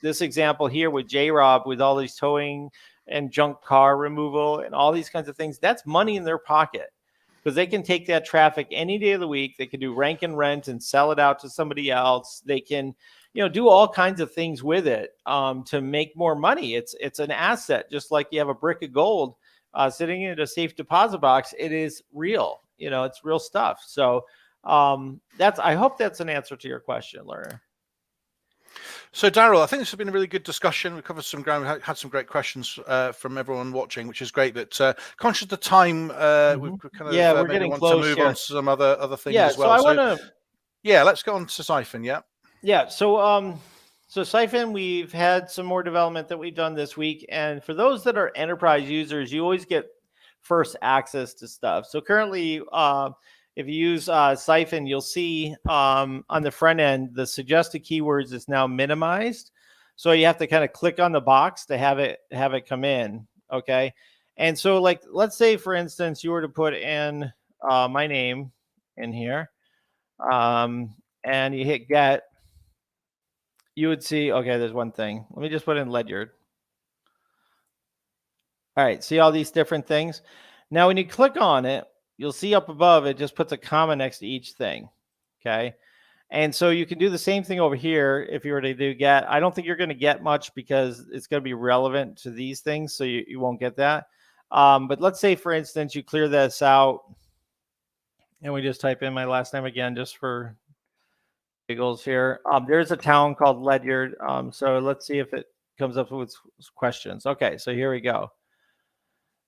this example here with J-Rob, with all these towing and junk car removal and all these kinds of things, that's money in their pocket, because they can take that traffic any day of the week. They can do rank and rent and sell it out to somebody else. They can do all kinds of things with it to make more money. It's an asset, just like you have a brick of gold sitting in a safe deposit box. It is real. It's real stuff. So I hope that's an answer to your question, Learner. So Daryl, I think this has been a really good discussion. We covered some ground. We had some great questions from everyone watching, which is great. But conscious of the time, we've kind of we're getting close. To move on to some other things as well. So I want to. Let's go on to Siphon. So Siphon, we've had some more development that we've done this week, and for those that are enterprise users, you always get first access to stuff. So currently, if you use Siphon, you'll see on the front end, the suggested keywords is now minimized. So you have to kind of click on the box to have it come in. Okay. And so like, let's say for instance, you were to put in my name in here, and you hit get, you would see, okay, there's one thing. Let me just put in Ledyard. All right, see all these different things? Now, when you click on it, you'll see up above, it just puts a comma next to each thing, okay? And so you can do the same thing over here if you were to do get. I don't think you're going to get much because it's going to be relevant to these things, so you won't get that. But let's say, for instance, you clear this out, and we just type in my last name again just for giggles here. There's a town called Ledyard, so let's see if it comes up with questions. Okay, so here we go.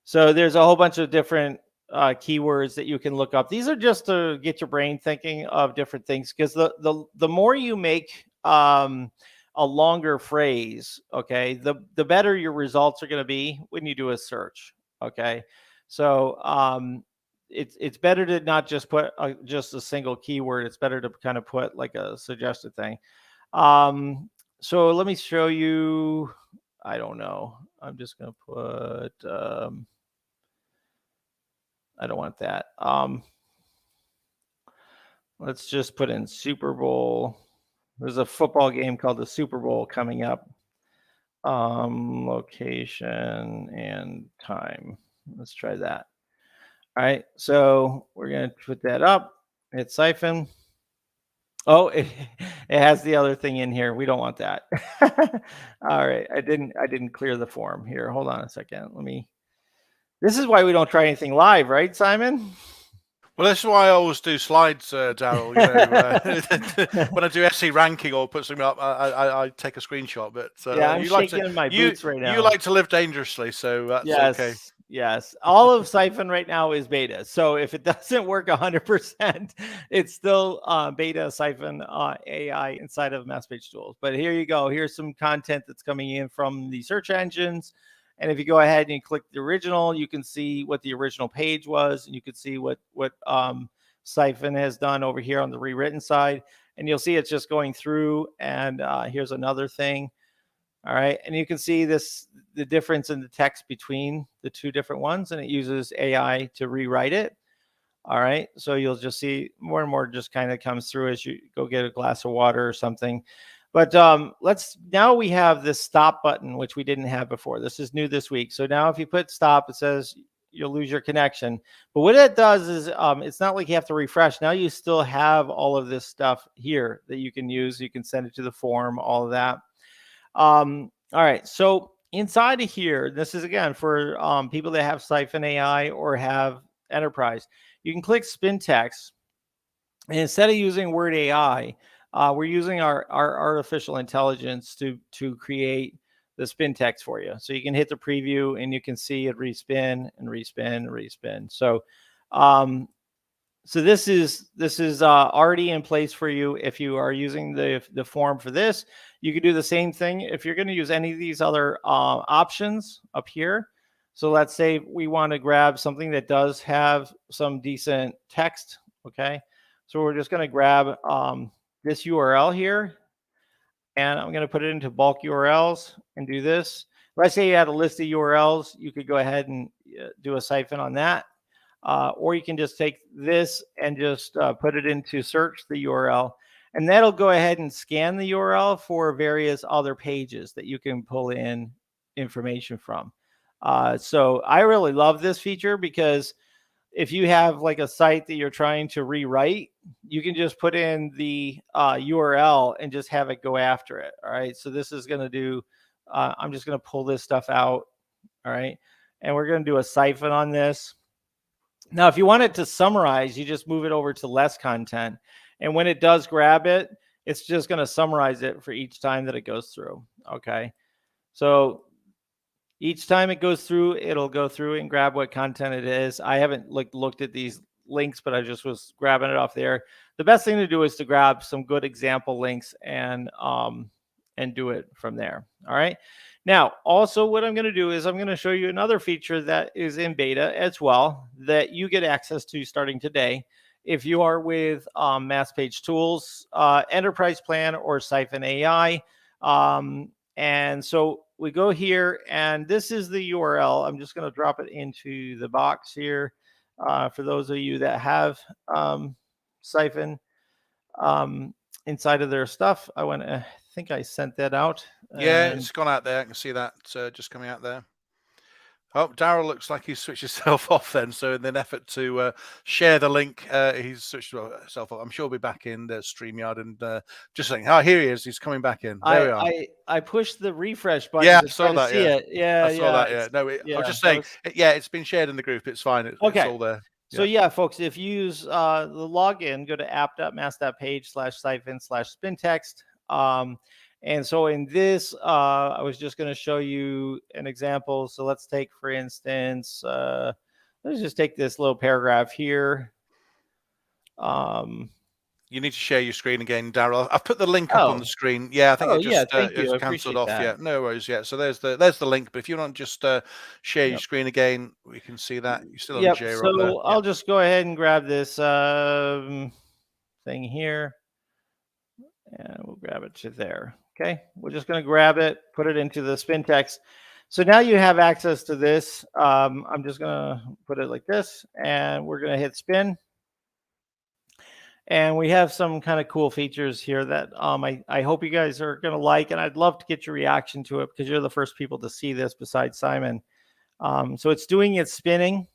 So there's a whole bunch of different keywords that you can look up. These are just to get your brain thinking of different things, because the more you make a longer phrase, okay, the better your results are going to be when you do a search. Okay, so it's better to not just put just a single keyword. It's better to kind of put like a suggested thing. So let me show you. I don't know. I'm just going to put, I don't want that. Let's just put in Super Bowl. There's a football game called the Super Bowl coming up. Location and time. Let's try that. All right. So we're going to put that up. Hit siphon. Oh, it has the other thing in here. We don't want that. All right. I didn't clear the form here. Hold on a second. This is why we don't try anything live, right, Simon? Well, this is why I always do slides, Daryl. When I do SE ranking or put something up, I take a screenshot. But yeah, I'm shaking my boots right now. You like to live dangerously, so that's okay. Yes. All of Siphon right now is beta. So if it doesn't work 100%, it's still beta Siphon AI inside of Mass Page Tools. But here you go. Here's some content that's coming in from the search engines. And if you go ahead and you click the original, you can see what the original page was, and you can see what Siphon has done over here on the rewritten side. And you'll see it's just going through. And here's another thing. All right, and you can see the difference in the text between the two different ones, and it uses AI to rewrite it. All right, so you'll just see more and more just kind of comes through as you go get a glass of water or something. But now we have this stop button, which we didn't have before. This is new this week. So now if you put stop, it says you'll lose your connection. But what it does is it's not like you have to refresh. Now you still have all of this stuff here that you can use. You can send it to the form, all of that. All right, so inside of here, this is again for people that have Siphon AI or have Enterprise. You can click spin text, and instead of using Word AI, we're using our artificial intelligence to create the spin text for you. So you can hit the preview and you can see it respin and respin and respin. So this is already in place for you. If you are using the form for this, you could do the same thing if you're going to use any of these other options up here. So let's say we want to grab something that does have some decent text. Okay, so we're just going to grab this URL here, and I'm going to put it into bulk URLs and do this. Let's say you had a list of URLs, you could go ahead and do a siphon on that. Or you can just take this and just put it into search the URL, and that'll go ahead and scan the URL for various other pages that you can pull in information from. So I really love this feature, because if you have like a site that you're trying to rewrite, you can just put in the URL and just have it go after it. All right. So this is going to do, I'm just going to pull this stuff out. All right. And we're going to do a siphon on this. Now, if you want it to summarize, you just move it over to less content. And when it does grab it, it's just going to summarize it for each time that it goes through. Okay. So each time it goes through, it'll go through and grab what content it is. I haven't looked at these links, but I just was grabbing it off there. The best thing to do is to grab some good example links and do it from there. All right. Now, also what I'm going to do is I'm going to show you another feature that is in beta as well that you get access to starting today. If you are with Mass Page Tools, Enterprise Plan, or Siphon AI. And so we go here, and this is the URL. I'm just going to drop it into the box here for those of you that have Siphon inside of their stuff. I think I sent that out. Yeah, it's gone out there. I can see that just coming out there. Oh, Daryl looks like he's switched himself off then. So in an effort to share the link, he's switched himself off. I'm sure he'll be back in the StreamYard and just saying, oh, here he is. He's coming back in. There we are. I pushed the refresh button yeah, to try to see it. Yeah, I saw that. Yeah, no, I was just saying. It's been shared in the group. It's fine. It's all there. So yeah, folks, if you use the login, go to app.mass.page/siphon/spintext. And so in this, I was just going to show you an example. So let's take, for instance, let's just take this little paragraph here. You need to share your screen again, Daryl. I've put the link up on the screen. Yeah, I think it just it's cancelled off. That. Yeah, no worries. Yeah, so there's the link. But if you want to just share your screen again, we can see that. You still have J up there. So I'll just go ahead and grab this thing here, and we'll grab it to there. Okay, we're just going to grab it, put it into the spin text. So now you have access to this. I'm just going to put it like this, and we're going to hit spin. And we have some kind of cool features here that I hope you guys are going to like, and I'd love to get your reaction to it because you're the first people to see this besides Simon. So it's doing its spinning,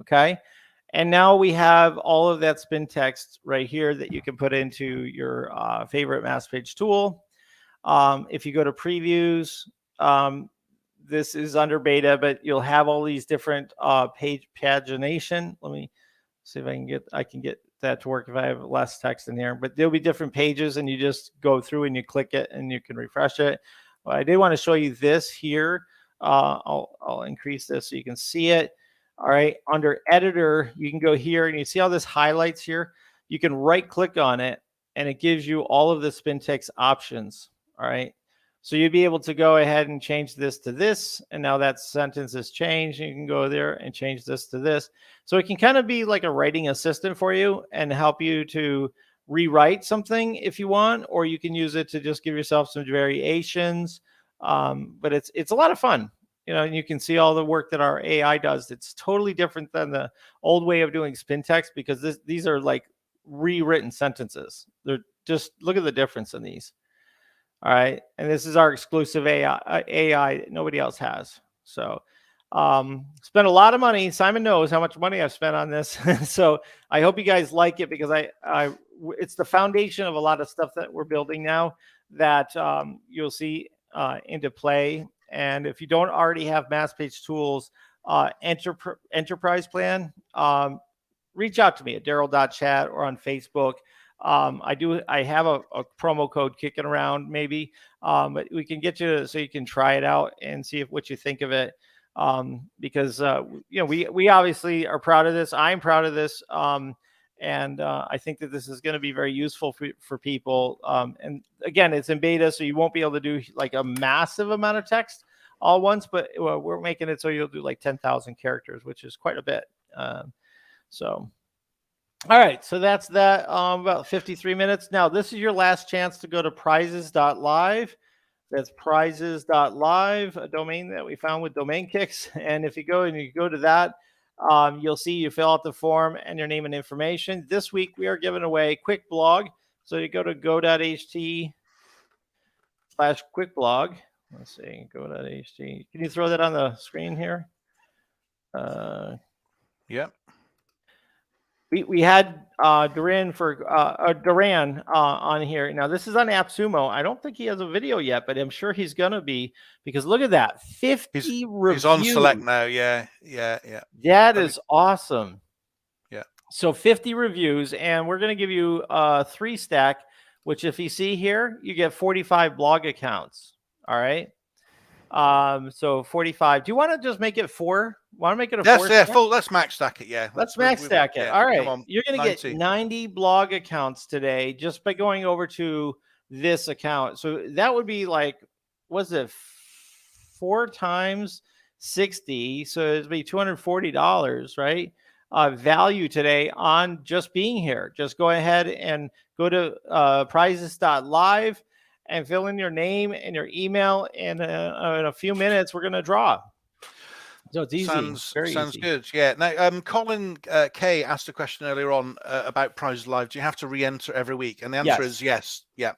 okay? And now we have all of that spin text right here that you can put into your favorite mass page tool. If you go to previews, this is under beta, but you'll have all these different page pagination. Let me see if I can get that to work if I have less text in here, but there'll be different pages and you just go through and you click it and you can refresh it. Well, I did want to show you this here. I'll increase this so you can see it. All right, under editor, you can go here and you see all this highlights here. You can right click on it and it gives you all of the spin text options. All right, so you'd be able to go ahead and change this to this, and now that sentence is changed. You can go there and change this to this. So it can kind of be like a writing assistant for you and help you to rewrite something if you want, or you can use it to just give yourself some variations. But it's a lot of fun, you know, and you can see all the work that our AI does. It's totally different than the old way of doing spin text because these are like rewritten sentences. They're just, look at the difference in these. All right, and this is our exclusive AI that nobody else has. So spent a lot of money. Simon knows how much money I've spent on this. So I hope you guys like it because it's the foundation of a lot of stuff that we're building now that you'll see into play. And if you don't already have Mass Page Tools enterprise plan, reach out to me at daryl.chat or on Facebook. I have a promo code kicking around maybe, but we can get you so you can try it out and see what you think of it. Because, you know, we obviously are proud of this. I'm proud of this. And I think that this is going to be very useful for people. And again, it's in beta, so you won't be able to do like a massive amount of text all once, but we're making it so you'll do like 10,000 characters, which is quite a bit. All right, so that's that, about 53 minutes. Now, this is your last chance to go to prizes.live. That's prizes.live, a domain that we found with Domain Kicks. And if you go to that, you'll see you fill out the form and your name and information. This week, we are giving away Quick Blog. So you go to go.ht/quickblog. Let's see, go.ht. Can you throw that on the screen here? Yep. We had Duran on here. Now, this is on AppSumo. I don't think he has a video yet, but I'm sure he's going to be, because look at that. 50 reviews. He's on select now. Yeah. That is awesome. Yeah. So 50 reviews, and we're going to give you a 3-stack, which if you see here, you get 45 blog accounts. All right. So 45. Do you want to just make it 4? Want to make it a 4? Yeah, full. Let's max stack it. Yeah. Let's max stack it. All right. You're going to get 90 blog accounts today just by going over to this account. So that would be like, was it 4 times 60? So it'd be $240, right? Value today on just being here. Just go ahead and go to prizes.live. and fill in your name and your email. And in a few minutes, we're going to draw. So it's easy. Very Sounds easy. good. Yeah. Now, Colin K asked a question earlier on about prizes live. Do you have to re-enter every week? And the answer is yes. Yeah.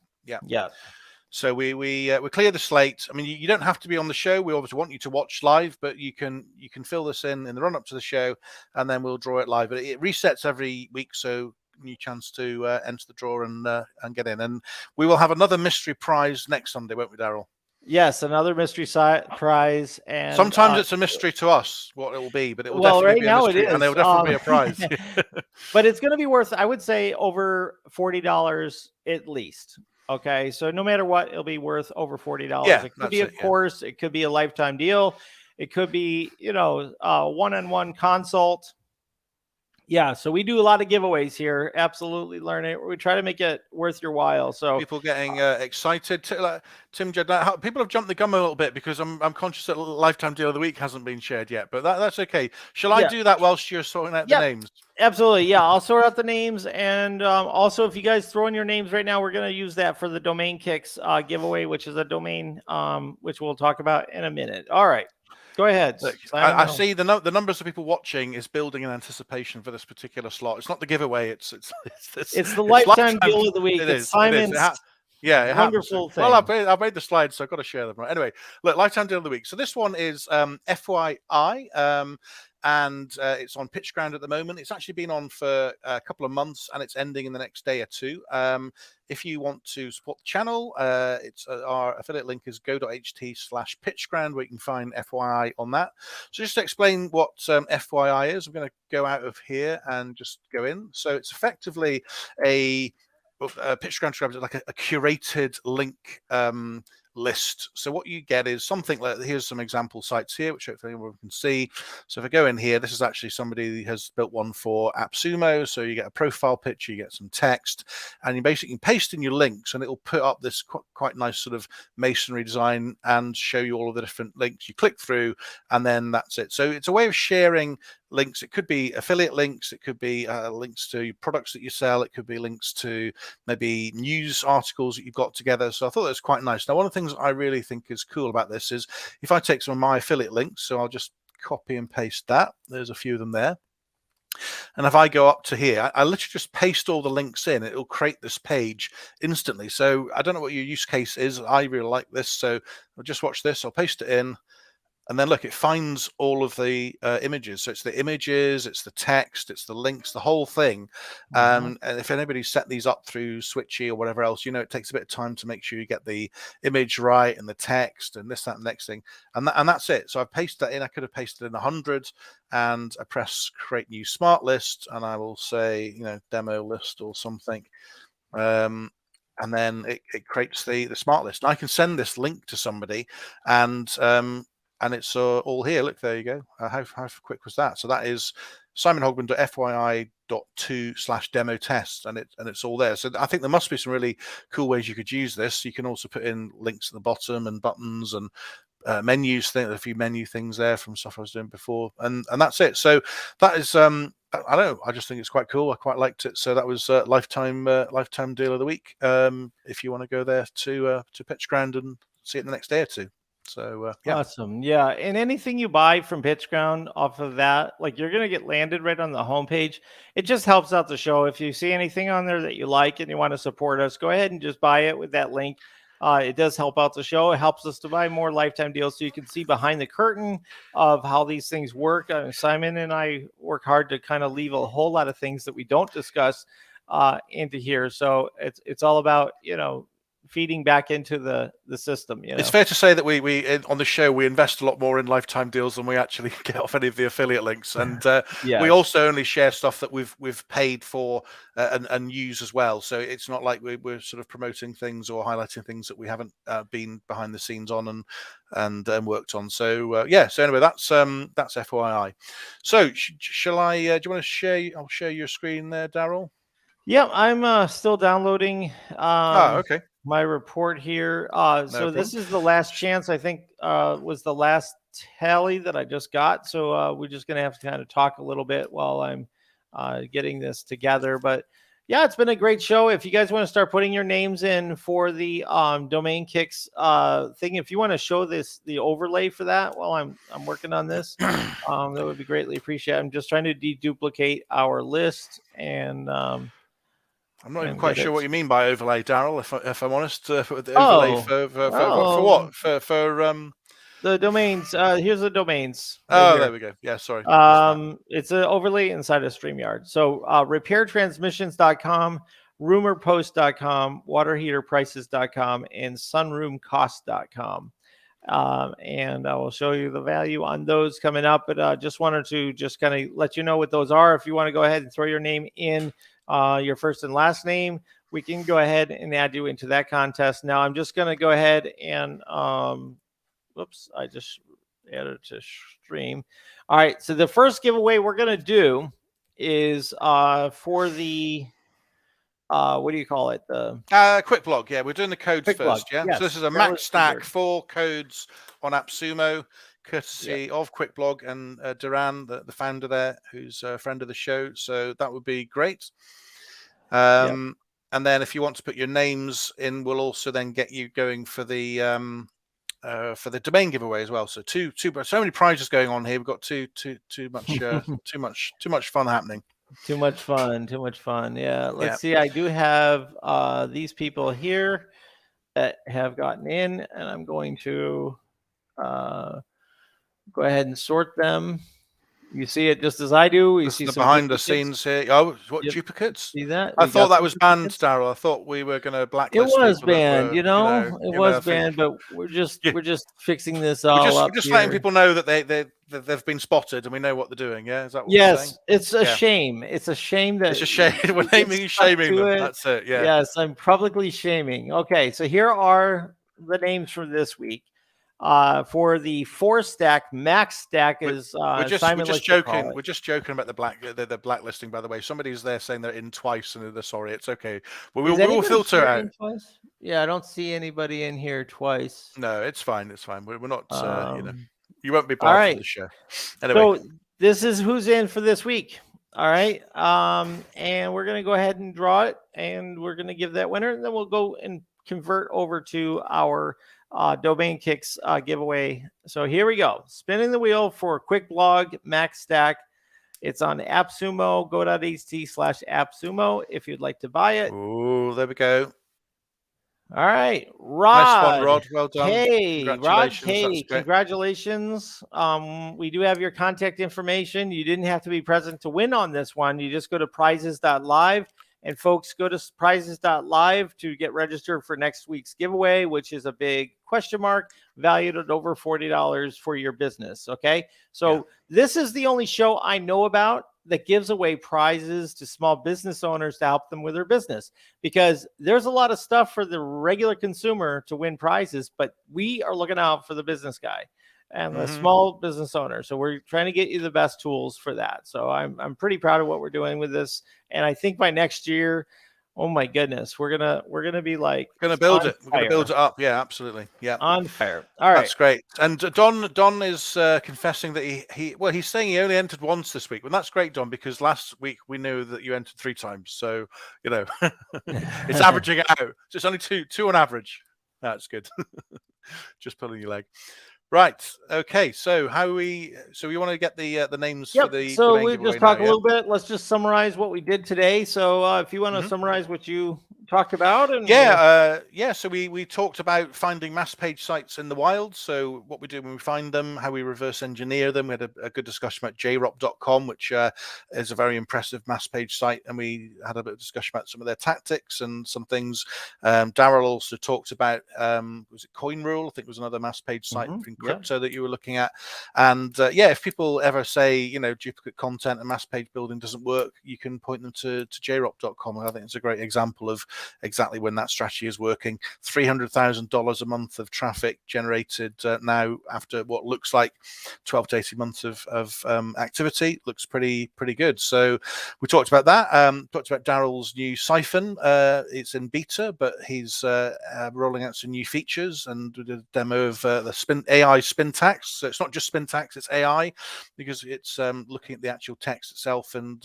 So we clear the slate. I mean, you don't have to be on the show. We obviously want you to watch live, but you can fill this in the run up to the show, and then we'll draw it live. But it resets every week, so new chance to enter the draw and get in. And we will have another mystery prize next Sunday, won't we, Daryl? Yes, another mystery prize. And sometimes it's a mystery to us what it will be, but it will definitely be a mystery, and there will definitely be a prize. But it's going to be worth, I would say, over $40 at least. Okay, so no matter what, it'll be worth over $40. Yeah, it could be a course, it could be a lifetime deal, it could be, a one-on-one consult. Yeah, so we do a lot of giveaways here. Absolutely, learn it. We try to make it worth your while. So people getting excited. Tim Jed, people have jumped the gun a little bit because I'm conscious that lifetime deal of the week hasn't been shared yet, but that's okay. Shall I do that whilst you're sorting out the names? Absolutely. Yeah, I'll sort out the names, and also if you guys throw in your names right now, we're going to use that for the Domain Kicks giveaway, which is a domain which we'll talk about in a minute. All right. Go ahead. Look, I see the numbers of people watching is building in anticipation for this particular slot. It's not the giveaway. It's the lifetime deal of the week. It's Simon's wonderful thing. Well, I've made the slides, so I've got to share them. Right. Anyway, look, lifetime deal of the week. So this one is FYI. And it's on PitchGround at the moment. It's actually been on for a couple of months, and it's ending in the next day or two. If you want to support the channel, it's our affiliate link is go.ht/pitchground, where you can find FYI on that. So just to explain what FYI is, I'm going to go out of here and just go in. So it's effectively a PitchGround describes it like a curated link list. So what you get is something like, here's some example sites here, which hopefully everyone can see. So if I go in here, this is actually somebody who has built one for AppSumo. So you get a profile picture, you get some text, and you basically paste in your links, and it will put up this quite nice sort of masonry design and show you all of the different links. You click through, and then that's it. So it's a way of sharing links. It could be affiliate links, it could be links to products that you sell, it could be links to maybe news articles that you've got together. So I thought that was quite nice. Now, one of the things I really think is cool about this is if I take some of my affiliate links, so I'll just copy and paste that. There's a few of them there. And if I go up to here, I literally just paste all the links in. It'll create this page instantly. So I don't know what your use case is. I really like this. So I'll just watch this. I'll paste it in. And then look, it finds all of the images. So it's the images, it's the text, it's the links, the whole thing. And if anybody's set these up through Switchy or whatever else, it takes a bit of time to make sure you get the image right and the text and this, that, and next thing. And that's it. So I've pasted that in. I could have pasted in 100, and I press create new smart list, and I will say, demo list or something. And then it creates the smart list. And I can send this link to somebody, and it's all here. Look, there you go. How quick was that? So that is simonhogman.fyi.2/demo test, and it's all there. So I think there must be some really cool ways you could use this. You can also put in links at the bottom and buttons and menus. A few menu things there from stuff I was doing before, and that's it. So that is I don't know. I just think it's quite cool. I quite liked it. So that was lifetime deal of the week. If you want to go there to PitchGround and see it in the next day or two. So yeah. Awesome. Yeah. And anything you buy from PitchGround off of that, like, you're going to get landed right on the homepage. It just helps out the show. If you see anything on there that you like and you want to support us, go ahead and just buy it with that link. It does help out the show. It helps us to buy more lifetime deals, so you can see behind the curtain of how these things work. Simon and I work hard to kind of leave a whole lot of things that we don't discuss into here. So it's all about, feeding back into the system. It's fair to say that we on the show we invest a lot more in lifetime deals than we actually get off any of the affiliate links, and we also only share stuff that we've paid for and use as well. So it's not like we're sort of promoting things or highlighting things that we haven't been behind the scenes on and worked on. So so anyway, that's FYI. So shall I? Do you want to share? I'll share your screen there, Daryl. Yeah, I'm still downloading. Okay. My report here. So this is the last chance, I think, was the last tally that I just got. So we're just going to have to kind of talk a little bit while I'm getting this together. But Yeah, it's been a great show. If you guys want to start putting your names in for the domain kicks thing, if you want to show the overlay for that while I'm working on this, that would be greatly appreciated. I'm just trying to deduplicate our list and I'm not even and quite get sure it. what you mean by overlay, Daryl. If I'm honest, the overlay Oh, for what? For the domains. Here's the domains right oh, there here. we go. Yeah, sorry, missed that. It's an overlay inside of StreamYard. So repairtransmissions.com, rumorpost.com, waterheaterprices.com, and sunroomcost.com. And I will show you the value on those coming up. But just wanted to just kind of let you know what those are. If you want to go ahead and throw your name in, your first and last name, we can go ahead and add you into that contest. Now I'm just going to go ahead and whoops, I just added to stream. All right, so the first giveaway we're going to do is for the what do you call it? The Quick blog. Yeah, we're doing the codes quick blog. first. Yeah, Yes, so this is a that was max the stack, word. 4 codes on AppSumo, courtesy of Quick Blog and Duran, the founder there, who's a friend of the show. So that would be great. And then if you want to put your names in, we'll also then get you going for the domain giveaway as well. So so many prizes going on here. We've got too much fun happening. Too much fun. Yeah. Let's Yeah. see. I do have these people here that have gotten in, and I'm going to go ahead and sort them. You see it just as I do. You This see is the some behind the duplicates. scenes here. Oh, what, Yep. duplicates? See that? I We thought got that some was banned, duplicates. Daryl. I thought we were going to It blacklist was people that banned, were, it was I think banned, but we're just yeah, fixing this we're all just up we're just letting here. people know that they've been spotted and we know what they're doing. Yeah, is that what we're saying? Yes, it's a Yeah, shame. It's a shame it's that a shame. We're we get naming and stuck shaming to them. it. That's it. Yeah. Yes, I'm publicly shaming. Okay, so here are the names for this week. For the 4-stack, max stack is We're Simon just likes to call joking. it. We're just joking about the blacklisting. By the way, somebody's there saying they're in twice and they're sorry. It's okay. But Is we will anybody filter here it out. in twice? Yeah, I don't see anybody in here twice. No, it's fine. It's fine. We're not. Um, You won't be all barred from right. the show. Anyway. So this is who's in for this week. All right. And we're going to go ahead and draw it and we're going to give that winner. And then we'll go and convert over to our domain kicks giveaway. So here we go. Spinning the wheel for Quick Blog Max Stack. It's on AppSumo, go.ht/AppSumo if you'd like to buy it. Oh, there we go. All right, Rod. Nice one, Rod. Well done. Hey, Rod. Hey, That's great. congratulations. We do have your contact information. You didn't have to be present to win on this one. You just go to prizes.live. And folks, go to prizes.live to get registered for next week's giveaway, which is a big question mark valued at over $40 for your business. Okay. So this is the only show I know about that gives away prizes to small business owners to help them with their business, because there's a lot of stuff for the regular consumer to win prizes, but we are looking out for the business guy and the small business owner. So we're trying to get you the best tools for that. So I'm pretty proud of what we're doing with this. And I think by next year, oh my goodness, we're gonna be like We're gonna build it up. Yeah, absolutely. Yeah, on fire. All right, that's great. And Don is confessing that he's saying he only entered once this week. Well, that's great, Don, because last week we knew that you entered 3 times. So it's averaging it out. So it's only two on average. That's good. Just pulling your leg. Right. Okay. So we want to get the names for the. So we'll just talk a now, little bit. Let's just summarize what we did today. So if you want to summarize what you talked about, and so we talked about finding mass page sites in the wild. So what we do when we find them, how we reverse engineer them. We had a good discussion about jrop.com, which is a very impressive mass page site, and we had a bit of discussion about some of their tactics and some things. Daryl also talked about was it Coin Rule? I think it was another mass page site in crypto that you were looking at. And if people ever say duplicate content and mass page building doesn't work, you can point them to jrop.com. I think it's a great example of exactly when that strategy is working. $300,000 a month of traffic generated now after what looks like 12 to 18 months of activity. Looks pretty good. So we talked about that. Talked about Daryl's new Siphon. It's in beta, but he's rolling out some new features, and we did a demo of the AI spin tax. So it's not just spin tax, it's AI, because it's looking at the actual text itself and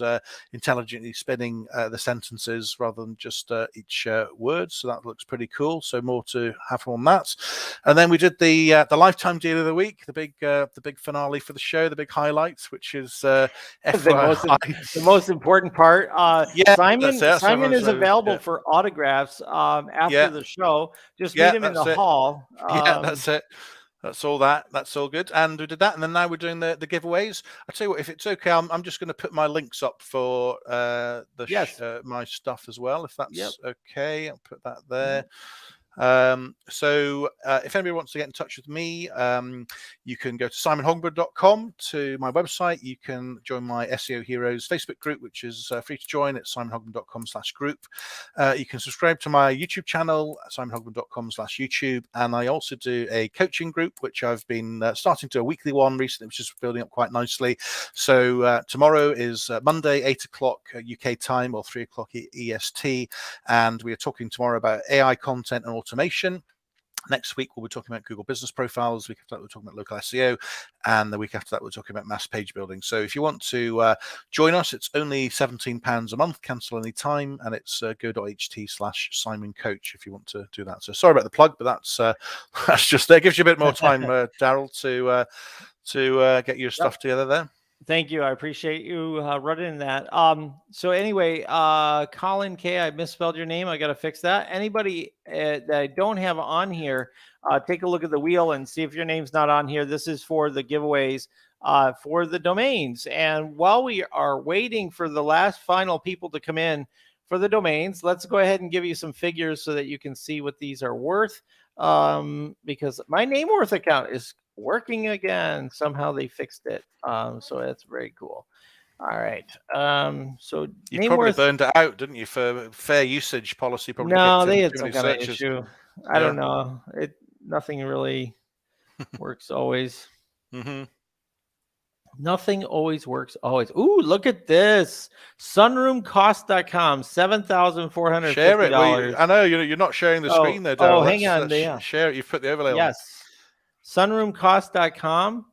intelligently spinning the sentences rather than just each word. So that looks pretty cool. So more to have on that. And then we did the lifetime deal of the week, the big finale for the show, the big highlights, which is the most important part. Yeah, Simon is available for autographs after the show. Just meet him in the hall. That's it. That's all good. And we did that, and then now we're doing the giveaways. I tell you what, if it's okay, I'm just going to put my links up for my stuff as well, if that's okay. I'll put that there. So if anybody wants to get in touch with me, you can go to simonhogberg.com to my website. You can join my SEO Heroes Facebook group, which is free to join at simonhogberg.com/group. You can subscribe to my YouTube channel, simonhogberg.com/YouTube. And I also do a coaching group, which I've been starting to do a weekly one recently, which is building up quite nicely. So tomorrow is Monday, 8 o'clock UK time, or 3 o'clock EST. And we are talking tomorrow about AI content and automation. Next week we'll be talking about Google business profiles. The week after that we're talking about local SEO, and the week after that we're talking about mass page building. So if you want to join us, it's only £17 a month, cancel any time, and it's go.ht/Simon Coach if you want to do that. So sorry about the plug, but that's just there. Gives you a bit more time, Daryl, to get your stuff together there. Thank you. I appreciate you running that. So anyway, Colin K, I misspelled your name. I got to fix that. Anybody that I don't have on here, take a look at the wheel and see if your name's not on here. This is for the giveaways for the domains. And while we are waiting for the last final people to come in for the domains, let's go ahead and give you some figures so that you can see what these are worth. Because my Nameworth account is working again. Somehow they fixed it. So that's very cool. All right. So you probably burned it out, didn't you? For fair usage policy, probably. No, they had some kind of issue. I don't know. Nothing really works always. Nothing always works always. Ooh, look at this. Sunroomcost.com, $7,450. Share it. I know you're not sharing the screen there, Daryl. Oh, hang on. Share it. You've put the overlay on. Yes. Sunroomcost.com,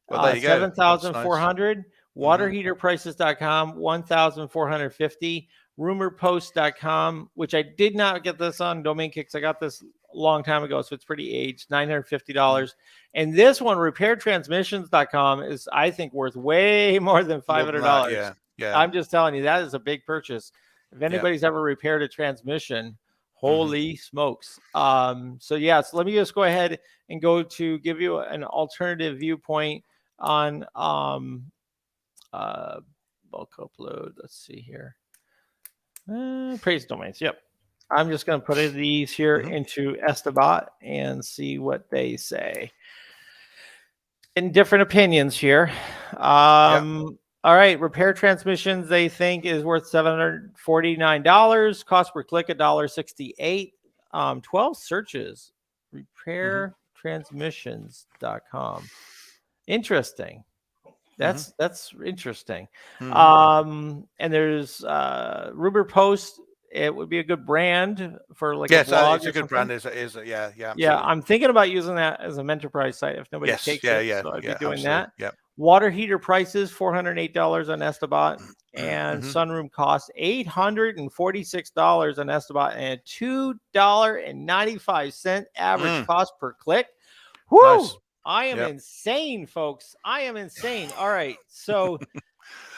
well, there you go. 7,400. Waterheaterprices.com, 1,450. Rumorpost.com, which I did not get this on Domain Kicks. I got this a long time ago, so it's pretty aged, $950. And this one, repairtransmissions.com, is, I think, worth way more than $500. Yeah. I'm just telling you, that is a big purchase. If anybody's ever repaired a transmission, holy smokes. So let me just go ahead and go to give you an alternative viewpoint on bulk upload. Let's see here. Praise domains. Yep. I'm just going to put these here into Estabot and see what they say. In different opinions here. All right, repair transmissions they think is worth $749. Cost per click $1.68. 12 searches. Repairtransmissions.com. Interesting. That's interesting. And there's Ruber Post. It would be a good brand for like a blog. It's a good brand. Absolutely. Yeah, I'm thinking about using that as an enterprise site if nobody takes it. So I'd be doing that. Yeah. Water heater prices, $408 on Estabot, and sunroom costs $846 on Estabot, and $2.95 average cost per click. Woo! Nice. I am insane, folks. I am insane. All right, so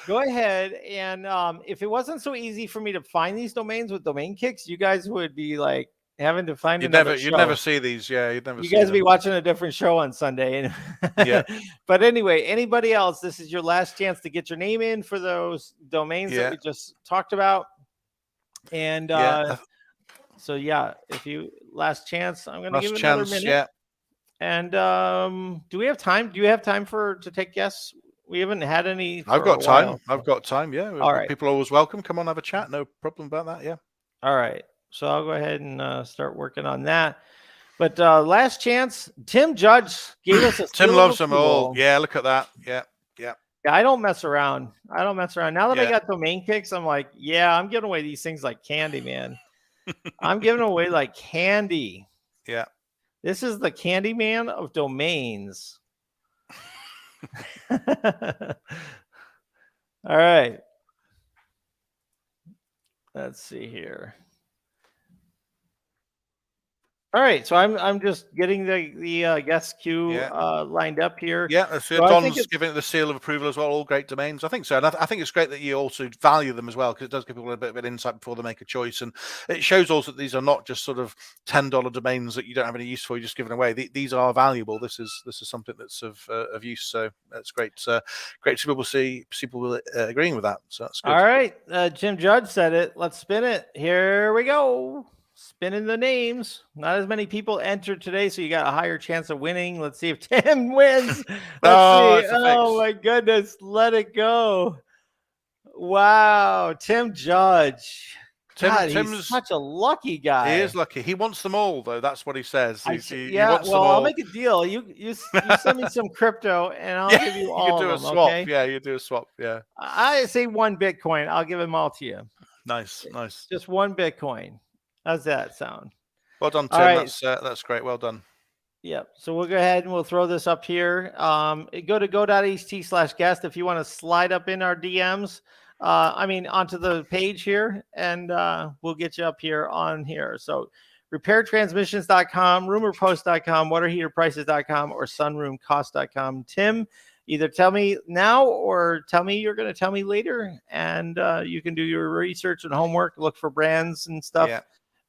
go ahead and if it wasn't so easy for me to find these domains with Domain Kicks, you guys would be like having to find another show. You'd never see these. Yeah, you'd never. You guys would be watching a different show on Sunday. But anyway, anybody else, this is your last chance to get your name in for those domains that we just talked about. And so if you last chance, I'm going to give it another minute. Yeah. And do we have time? Do you have time to take guests? We haven't had any. I've got time. Yeah. All right. People are always welcome. Come on, have a chat. No problem about that. Yeah. All right. So I'll go ahead and start working on that. But last chance, Tim Judge gave us a Tim seal loves of them all. approval. Yeah, look at that. Yeah, yeah. Yeah, I don't mess around. Now that I Yeah. got domain kicks, I'm like, yeah, I'm giving away these things like candy, man. I'm giving away like candy. Yeah. This is the candy man of domains. All right. Let's see here. All right, so I'm just getting the guest queue lined up here. Yeah, that's it. So Don's giving it the seal of approval as well. All great domains. I think so. And I think it's great that you also value them as well, because it does give people a bit of an insight before they make a choice. And it shows also that these are not just sort of $10 domains that you don't have any use for, you're just giving away. These are valuable. This is something that's of use. So that's great. Great to see people agreeing with that. So that's good. All right. Jim Judge said it. Let's spin it. Here we go. Spinning the names. Not as many people entered today, so you got a higher chance of winning. Let's see if Tim wins. Let's see. Oh my goodness. Let it go. Wow. Tim Judge. He's such a lucky guy. He is lucky. He wants them all, though. That's what he says. He wants them all. I'll make a deal. You send me some crypto, and I'll give you all. You do of them, a swap. Okay? Yeah, you do a swap. Yeah. I say 1 Bitcoin. I'll give them all to you. Nice. Just 1 Bitcoin. How's that sound? Well done, Tim. Right. That's great. Well done. Yep. So we'll go ahead and we'll throw this up here. Go to go.ht/guest if you want to slide up in our DMs. Onto the page here, and we'll get you up here on here. So repairtransmissions.com, rumorpost.com, waterheaterprices.com, or sunroomcost.com. Tim, either tell me now or tell me you're going to tell me later, and you can do your research and homework, look for brands and stuff. Yeah.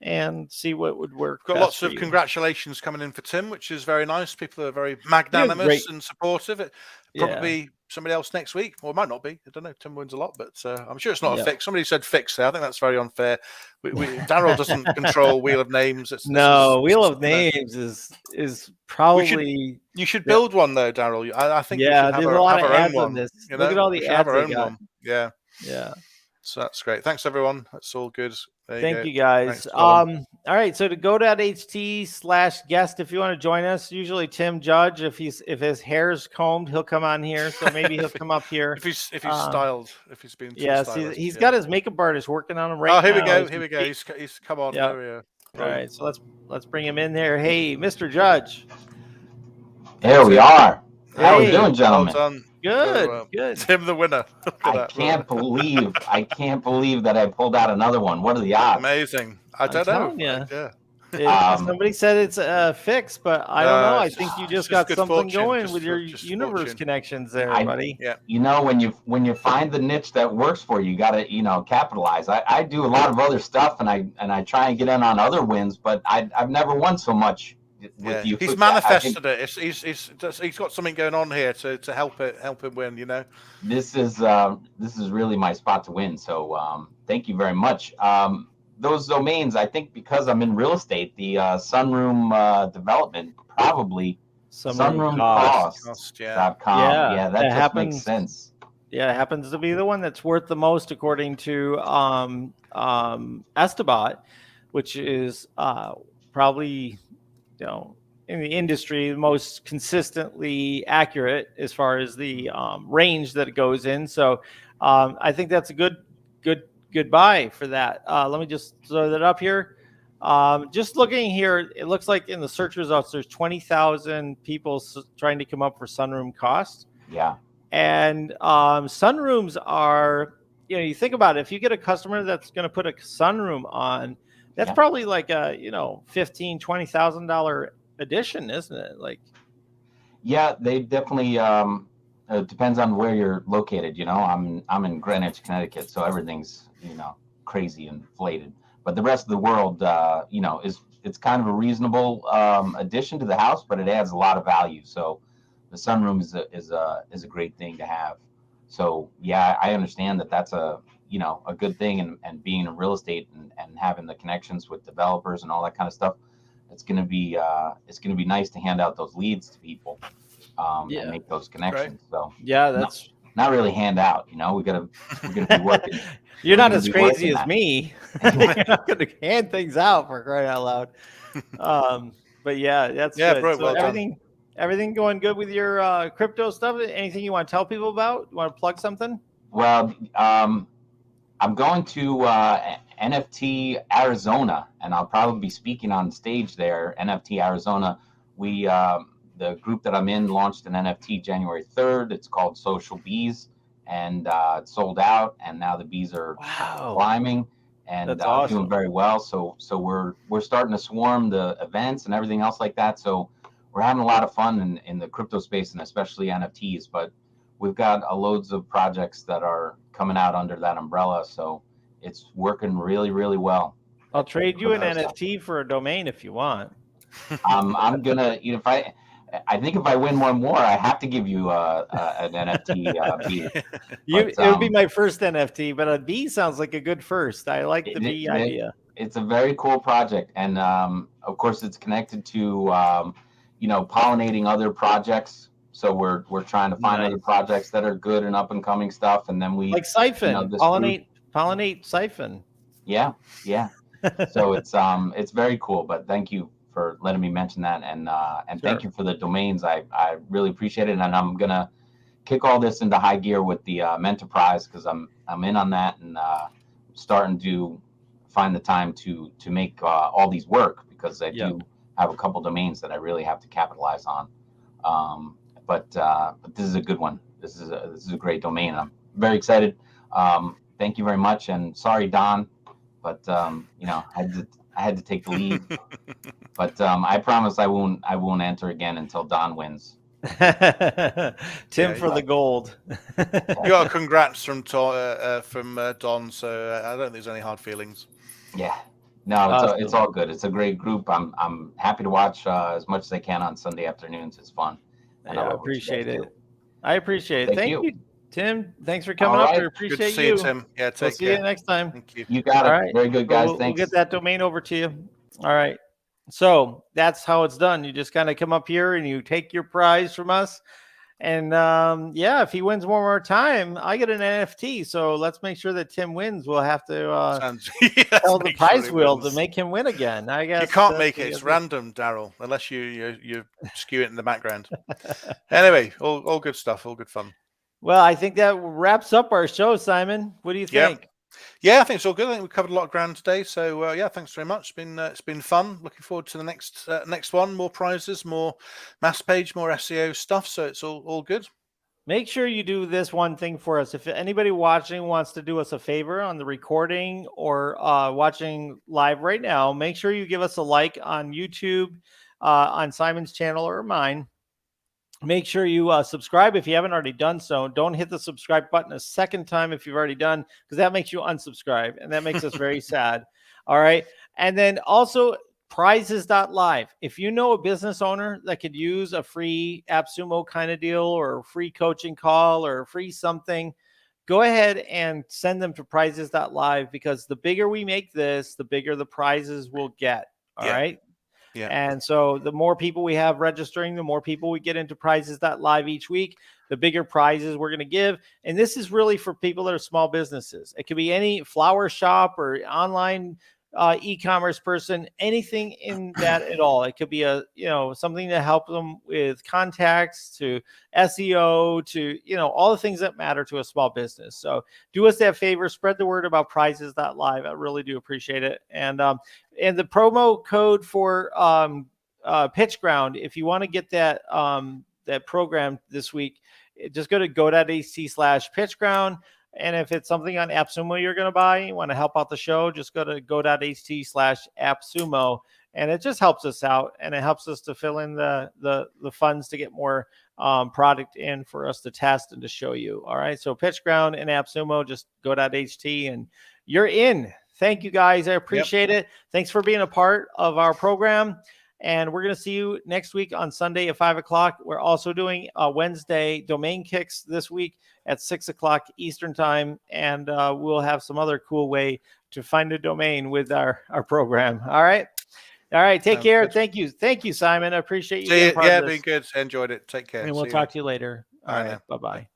And see what would work. Got lots of congratulations coming in for Tim, which is very nice. People are very magnanimous and supportive. Probably somebody else next week, or it might not be. I don't know. Tim wins a lot, but I'm sure it's not a fix. Somebody said fix there. I think that's very unfair. Daryl doesn't control Wheel of Names. Wheel of Names is probably. You should build one though, Daryl. I think there's a lot of ads on this. You Look at all the ads they got. One. Yeah. So that's great. Thanks everyone. That's all good. Thank you guys. All right. So to go.ht/guest, if you want to join us, usually Tim Judge, if his hair's combed, he'll come on here. So maybe he'll come up here. if he's styled, if he's been he's got his makeup artist working on him right now. Here we go. He's come on. Yep. All right. So let's bring him in there. Hey, Mr. Judge. There we are. How are we doing, gentlemen? Well done. Good. Tim the winner. I can't believe that I pulled out another one. What are the odds? Amazing. I don't know. Yeah. Somebody said it's a fix, but I don't know. I think you just got something going with your universe connections there, buddy. Yeah. You know, when you find the niche that works for you, you got to capitalize. I do a lot of other stuff, and I try and get in on other wins, but I've never won so much. He's manifested it. He's got something going on here to help him win. This is really my spot to win. So thank you very much. Those domains, I think, because I'm in real estate, the sunroom development probably sunroomcost.com. Yeah, that just makes sense. Yeah, it happens to be the one that's worth the most according to Estabot, which is probably. In the industry, the most consistently accurate as far as the range that it goes in. So I think that's a good buy for that. Let me just throw that up here. Just looking here, it looks like in the search results, there's 20,000 people trying to come up for sunroom cost. Yeah. And sunrooms are, you think about it, if you get a customer that's going to put a sunroom on, that's probably like a $15,000, $20,000 addition, isn't it? Yeah, they definitely. It depends on where you're located. I'm in Greenwich, Connecticut, so everything's crazy inflated. But the rest of the world, it's kind of a reasonable addition to the house, but it adds a lot of value. So the sunroom is a great thing to have. So yeah, I understand that that's a good thing, and being in real estate and having the connections with developers and all that kind of stuff, it's going to be nice to hand out those leads to people and make those connections. So yeah, not really hand out. You know, we're gonna be working. You're We're not gonna as be crazy working as that. me. You're not going to hand things out, for crying out loud. But yeah, that's Yeah, good. bro, So well done. everything going good with your crypto stuff? Anything you want to tell people about? You want to plug something? Well, I'm going to NFT Arizona, and I'll probably be speaking on stage there. NFT Arizona. We the group that I'm in launched an NFT January 3rd. It's called Social Bees, and it's sold out. And now the bees are Wow, climbing and that's doing awesome. very well. So we're starting to swarm the events and everything else like that. So we're having a lot of fun in the crypto space and especially NFTs. But we've got loads of projects that are coming out under that umbrella. So it's working really, really well. I'll trade you an Crypto stuff. NFT for a domain if you want. I'm gonna, you know, I think if I win one more, I have to give you an NFT beat. But It would be my first NFT, but a bee sounds like a good first. I like the bee idea. It's a very cool project, and of course, it's connected to you know, pollinating other projects. So we're trying to find other Nice. projects that are good and up and coming stuff, and then we Like Siphon, you know, this group, pollinate Siphon. yeah. So it's very cool. But thank you for letting me mention that, and thank Sure. you for the domains. I really appreciate it, and I'm gonna kick all this into high gear with the Menterprise, because I'm in on that, and starting to find the time to make all these work, because I do have a couple domains that I really have to capitalize on. But this is a good one. This is a great domain. I'm very excited. Thank you very much, and sorry, Don, but you know, I had to take the lead. But I promise I won't enter again until Don wins. Tim for the gold. You got congrats from Don, so I don't think there's any hard feelings. Yeah, no, it's all good. It's a great group. I'm happy to watch as much as I can on Sunday afternoons. It's fun. And I appreciate it. I appreciate it. Thank you, Tim. Thanks for coming up. We appreciate good to see you, Tim. Yeah, take care. See you next time. Thank you. You got it. All right. Very good, guys. We'll Thanks. get that domain over to you. All right. So that's how it's done. You just kind of come up here and you take your prize from us. And yeah, if he wins one more time, I get an NFT. So let's make sure that Tim wins. We'll have to tell the prize wheel to make him win again. I guess you can't make it. It's random, Daryl, unless you skew it in the background. Anyway, all good stuff. All good fun. Well, I think that wraps up our show, Simon. What do you think? Yeah, I think it's all good. I think we covered a lot of ground today. So yeah, thanks very much. It's been fun. Looking forward to the next one. More prizes, more mass page, more SEO stuff. So it's all good. Make sure you do this one thing for us. If anybody watching wants to do us a favor on the recording or watching live right now, make sure you give us a like on YouTube, on Simon's channel or mine. Make sure you subscribe if you haven't already done so. Don't hit the subscribe button a second time if you've already done, because that makes you unsubscribe, and that makes us very sad. All right. And then also prizes.live. If you know a business owner that could use a free AppSumo kind of deal or a free coaching call or a free something, go ahead and send them to prizes.live, because the bigger we make this, the bigger the prizes we'll get. All right. Yeah. And so the more people we have registering, the more people we get into prizes.live each week, the bigger prizes we're going to give. And this is really for people that are small businesses. It could be any flower shop or online e-commerce person, anything in that at all. It could be something to help them with contacts, to SEO, to all the things that matter to a small business. So do us that favor, spread the word about prizes.live. I really do appreciate it. And the promo code for Pitch Ground, if you want to get that program this week, just go to go.ht/pitchground. And if it's something on AppSumo you're going to buy, you want to help out the show, just go to go.ht/AppSumo. And it just helps us out, and it helps us to fill in the funds to get more product in for us to test and to show you. All right. So PitchGround and AppSumo, just go.ht and you're in. Thank you, guys. I appreciate it. Thanks for being a part of our program. And we're going to see you next week on Sunday at 5 o'clock. We're also doing Wednesday domain kicks this week at 6 o'clock Eastern time. And we'll have some other cool way to find a domain with our program. All right. Take care. Good. Thank you. Thank you, Simon. I appreciate you being part of this. Been good. Enjoyed it. Take care. And we'll talk to you later. All right. Bye-bye.